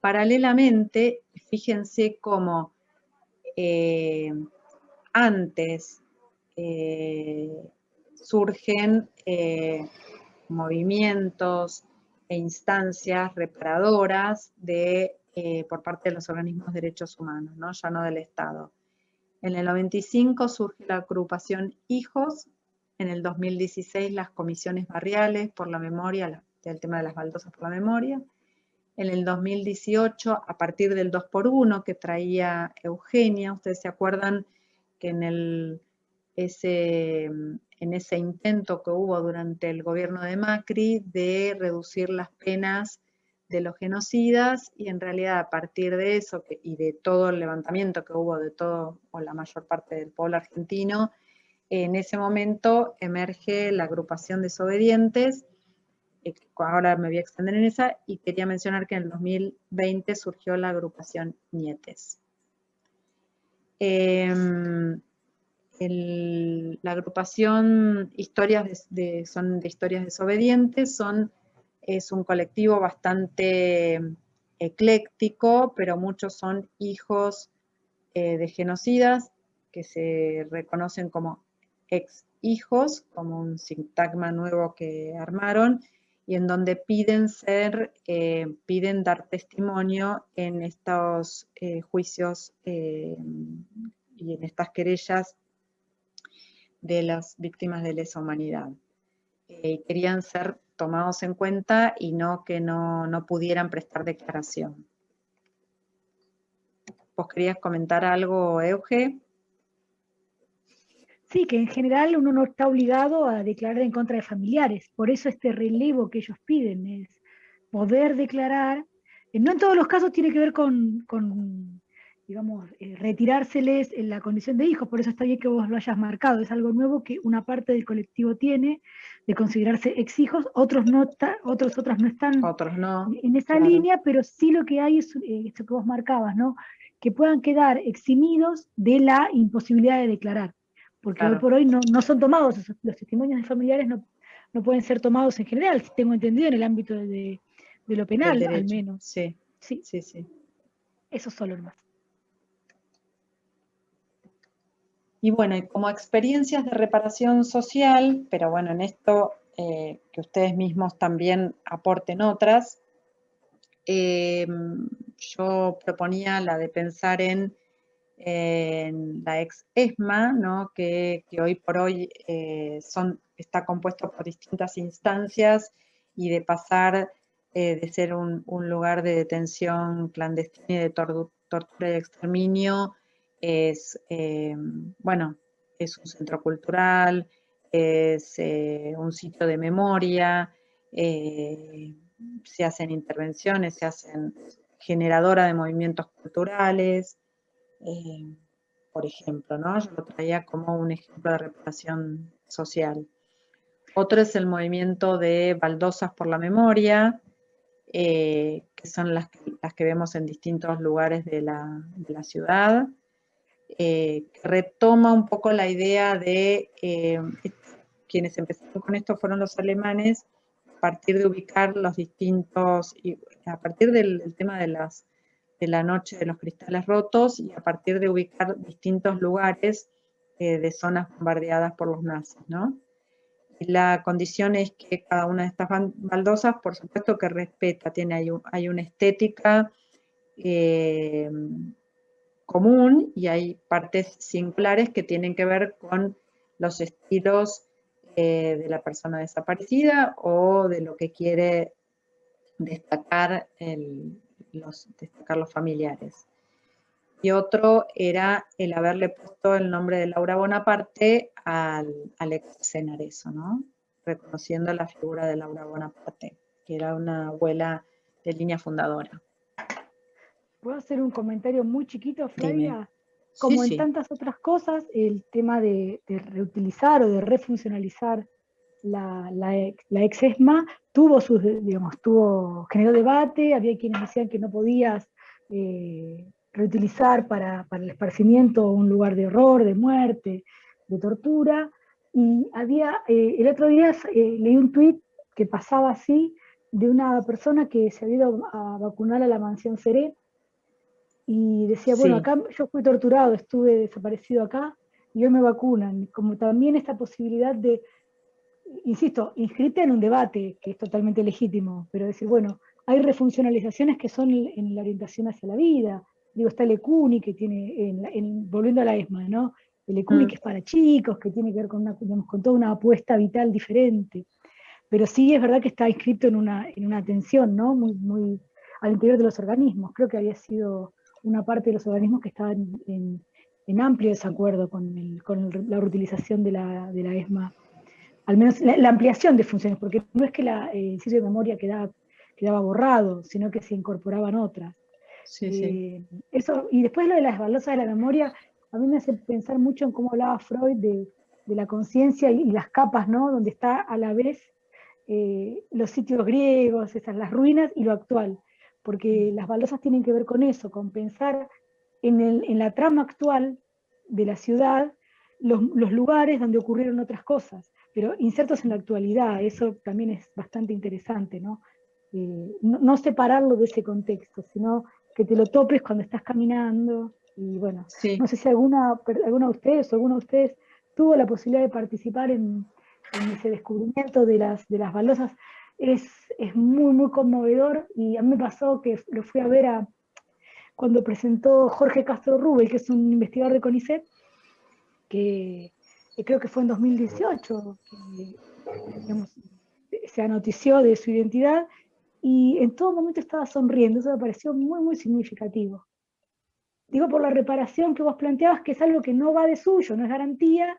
Paralelamente, fíjense cómo antes surgen movimientos e instancias reparadoras por parte de los organismos de derechos humanos, ¿no? Ya no del Estado. En el 95 surge la agrupación Hijos, en el 2016 las comisiones barriales por la memoria, el tema de las baldosas por la memoria. En el 2018, a partir del 2x1 que traía Eugenia, ustedes se acuerdan que en ese intento que hubo durante el gobierno de Macri de reducir las penas de los genocidas, y en realidad a partir de eso y de todo el levantamiento que hubo de todo o la mayor parte del pueblo argentino, en ese momento emerge la agrupación Desobedientes. Ahora me voy a extender en esa, y quería mencionar que en el 2020 surgió la agrupación Nietes. La agrupación son de historias desobedientes, es un colectivo bastante ecléctico, pero muchos son hijos de genocidas que se reconocen como ex hijos, como un sintagma nuevo que armaron, y en donde piden dar testimonio en estos juicios y en estas querellas de las víctimas de lesa humanidad. Querían ser tomados en cuenta y que no pudieran prestar declaración. ¿Vos querías comentar algo, Euge? Sí, que en general uno no está obligado a declarar en contra de familiares, por eso este relevo que ellos piden es poder declarar. No en todos los casos tiene que ver con digamos, retirárseles en la condición de hijos, por eso está bien que vos lo hayas marcado, es algo nuevo que una parte del colectivo tiene, de considerarse ex hijos, otras no están en esa línea, pero sí lo que hay es esto que vos marcabas, ¿no? Que puedan quedar eximidos de la imposibilidad de declarar. Porque hoy por hoy no son tomados, los testimonios de familiares no pueden ser tomados en general, si tengo entendido, en el ámbito de lo penal, al menos. Sí. Eso solo nomás. Y bueno, y como experiencias de reparación social, pero bueno, en esto que ustedes mismos también aporten otras, yo proponía la de pensar en la ex ESMA, ¿no? que hoy por hoy está compuesto por distintas instancias y de pasar de ser un lugar de detención clandestina y de tortura y exterminio, es un centro cultural, es un sitio de memoria, se hacen intervenciones, se hacen generadora de movimientos culturales, por ejemplo, ¿no? Yo lo traía como un ejemplo de reparación social. Otro es el movimiento de baldosas por la memoria, que son las que vemos en distintos lugares de la ciudad, que retoma un poco la idea de quienes empezaron con esto fueron los alemanes, a partir de ubicar los distintos, a partir del tema de la noche de los cristales rotos y a partir de ubicar distintos lugares de zonas bombardeadas por los nazis, ¿no? Y la condición es que cada una de estas baldosas, por supuesto que respeta, hay una estética común y hay partes singulares que tienen que ver con los estilos de la persona desaparecida o de lo que quiere destacar los familiares. Y otro era el haberle puesto el nombre de Laura Bonaparte al escenar eso, ¿no? Reconociendo la figura de Laura Bonaparte, que era una abuela de línea fundadora. ¿Puedo hacer un comentario muy chiquito, Flavia? Dime. Como Sí, en tantas otras cosas, el tema de reutilizar o de refuncionalizar la ex ESMA generó debate, había quienes decían que no podías reutilizar para el esparcimiento un lugar de horror, de muerte, de tortura, y el otro día leí un tuit que pasaba así, de una persona que se había ido a vacunar a la Mansión Seré, y decía, bueno, acá yo fui torturado, estuve desaparecido acá, y hoy me vacunan, como también esta posibilidad de, insisto, inscrita en un debate que es totalmente legítimo, pero decir, bueno, hay refuncionalizaciones que son en la orientación hacia la vida. Digo, está el ECUNI, que tiene, volviendo a la ESMA, ¿no? El ECUNI que es para chicos, que tiene que ver con toda una apuesta vital diferente. Pero sí es verdad que está inscrito en una atención, ¿no? Muy al interior de los organismos. Creo que había sido una parte de los organismos que estaban en amplio desacuerdo con la reutilización de la ESMA. Al menos la ampliación de funciones, porque no es que el sitio de memoria quedaba borrado, sino que se incorporaban otras. Eso, y después lo de las baldosas de la memoria, a mí me hace pensar mucho en cómo hablaba Freud de la conciencia y las capas, ¿no? Donde está a la vez los sitios griegos, las ruinas y lo actual, porque las baldosas tienen que ver con eso, con pensar en la trama actual de la ciudad los lugares donde ocurrieron otras cosas, pero insertos en la actualidad. Eso también es bastante interesante, ¿no? No separarlo de ese contexto, sino que te lo topes cuando estás caminando. Y bueno, Sí. no sé si alguna de ustedes o alguno de ustedes tuvo la posibilidad de participar en ese descubrimiento de las baldosas. Es muy, muy conmovedor, y a mí me pasó que lo fui a ver cuando presentó Jorge Castro Rubel, que es un investigador de CONICET, que creo que fue en 2018, que digamos, se anotició de su identidad, y en todo momento estaba sonriendo. Eso me pareció muy, muy significativo. Digo, por la reparación que vos planteabas, que es algo que no va de suyo, no es garantía,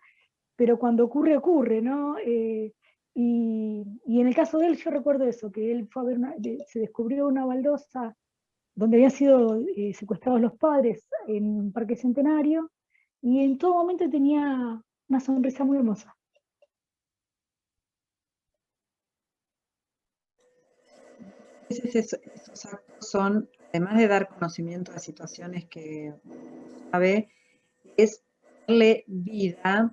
pero cuando ocurre, ocurre, ¿no? Y en el caso de él, yo recuerdo eso, que él fue a ver se descubrió una baldosa donde habían sido secuestrados los padres en Parque Centenario, y en todo momento tenía una sonrisa muy hermosa. Esos actos son, además de dar conocimiento a situaciones que sabe, es darle vida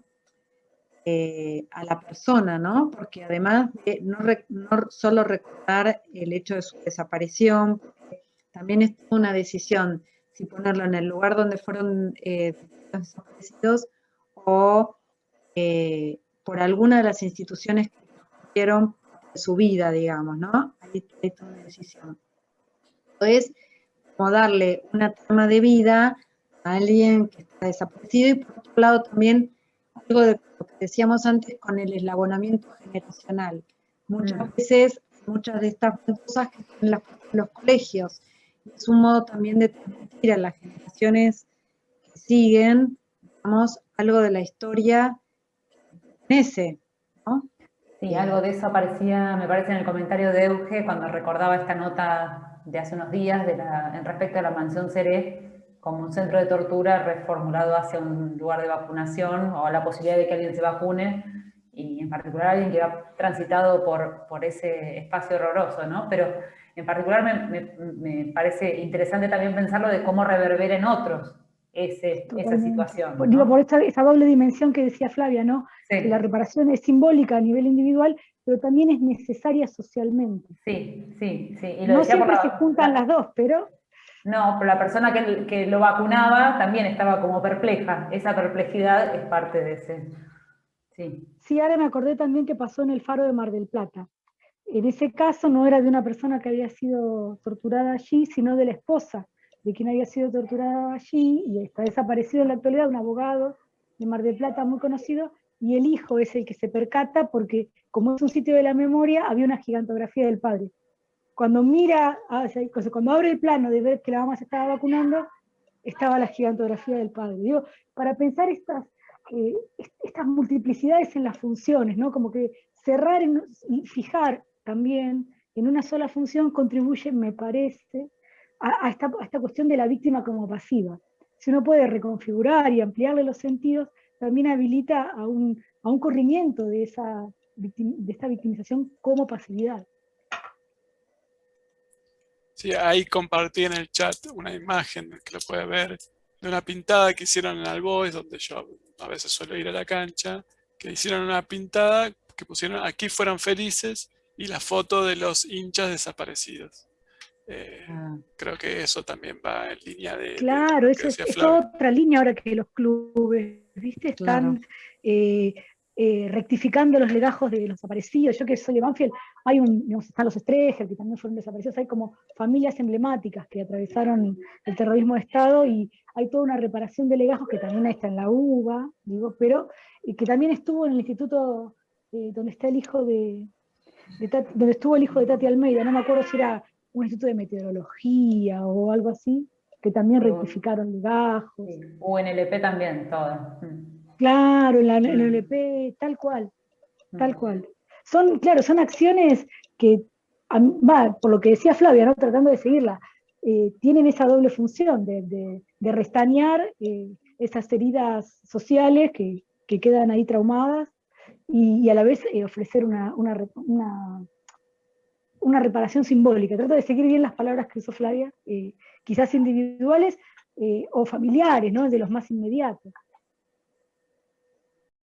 a la persona, ¿no? Porque además de no solo recordar el hecho de su desaparición, también es una decisión si ponerlo en el lugar donde fueron desaparecidos o por alguna de las instituciones que hicieron su vida, digamos, ¿no? Ahí está una decisión. Entonces, como darle una trama de vida a alguien que está desaparecido, y por otro lado también algo de lo que decíamos antes con el eslabonamiento generacional. Muchas veces, muchas de estas cosas que están en los colegios, es un modo también de transmitir a las generaciones que siguen, digamos, algo de la historia que pertenece, ¿no? Sí, algo de eso aparecía, me parece, en el comentario de Euge cuando recordaba esta nota de hace unos días en respecto a la mansión Seré como un centro de tortura reformulado hacia un lugar de vacunación, o la posibilidad de que alguien se vacune, y en particular alguien que ha transitado por ese espacio horroroso, ¿no? Pero en particular me parece interesante también pensarlo de cómo reverbera en otros esa situación, ¿no? Digo, por esa doble dimensión que decía Flavia, ¿no? Sí. Que la reparación es simbólica a nivel individual, pero también es necesaria socialmente. Sí. Y no siempre se juntan las dos, pero... No, pero la persona que lo vacunaba también estaba como perpleja. Esa perplejidad es parte de ese... Sí, ahora me acordé también que pasó en el Faro de Mar del Plata. En ese caso no era de una persona que había sido torturada allí, sino de la esposa de quien había sido torturada allí, y está desaparecido en la actualidad, un abogado de Mar del Plata muy conocido, y el hijo es el que se percata porque, como es un sitio de la memoria, había una gigantografía del padre. Cuando cuando abre el plano de ver que la mamá se estaba vacunando, estaba la gigantografía del padre. Digo, para pensar estas multiplicidades en las funciones, ¿no? Como que cerrar y fijar también en una sola función contribuye, me parece, a esta cuestión de la víctima como pasiva. Si uno puede reconfigurar y ampliarle los sentidos, también habilita a un corrimiento de esta victimización como pasividad. Sí, ahí compartí en el chat una imagen que lo puede ver, de una pintada que hicieron en Albois, donde yo a veces suelo ir a la cancha, que hicieron una pintada que pusieron "aquí fueron felices" y la foto de los hinchas desaparecidos. Creo que eso también va en línea de Claro, lo que decía es Flavia. otra línea ahora que los clubes, ¿viste? Están rectificando los legajos de los desaparecidos. Yo que soy de Banfield, están los Streger, que también fueron desaparecidos, hay como familias emblemáticas que atravesaron el terrorismo de Estado, y hay toda una reparación de legajos que también está en la UBA, digo, pero que también estuvo en el instituto donde está el hijo donde estuvo el hijo de Tati Almeida, no me acuerdo si era un instituto de meteorología o algo así, que también rectificaron legajos. Sí. UNLP también, todo. Claro, en la NLP, tal cual. Son acciones que, por lo que decía Flavia, ¿no? Tratando de seguirla, tienen esa doble función de restañar esas heridas sociales que quedan ahí traumadas, y a la vez ofrecer una reparación simbólica. Trato de seguir bien las palabras que usó Flavia, quizás individuales o familiares, ¿no? De los más inmediatos.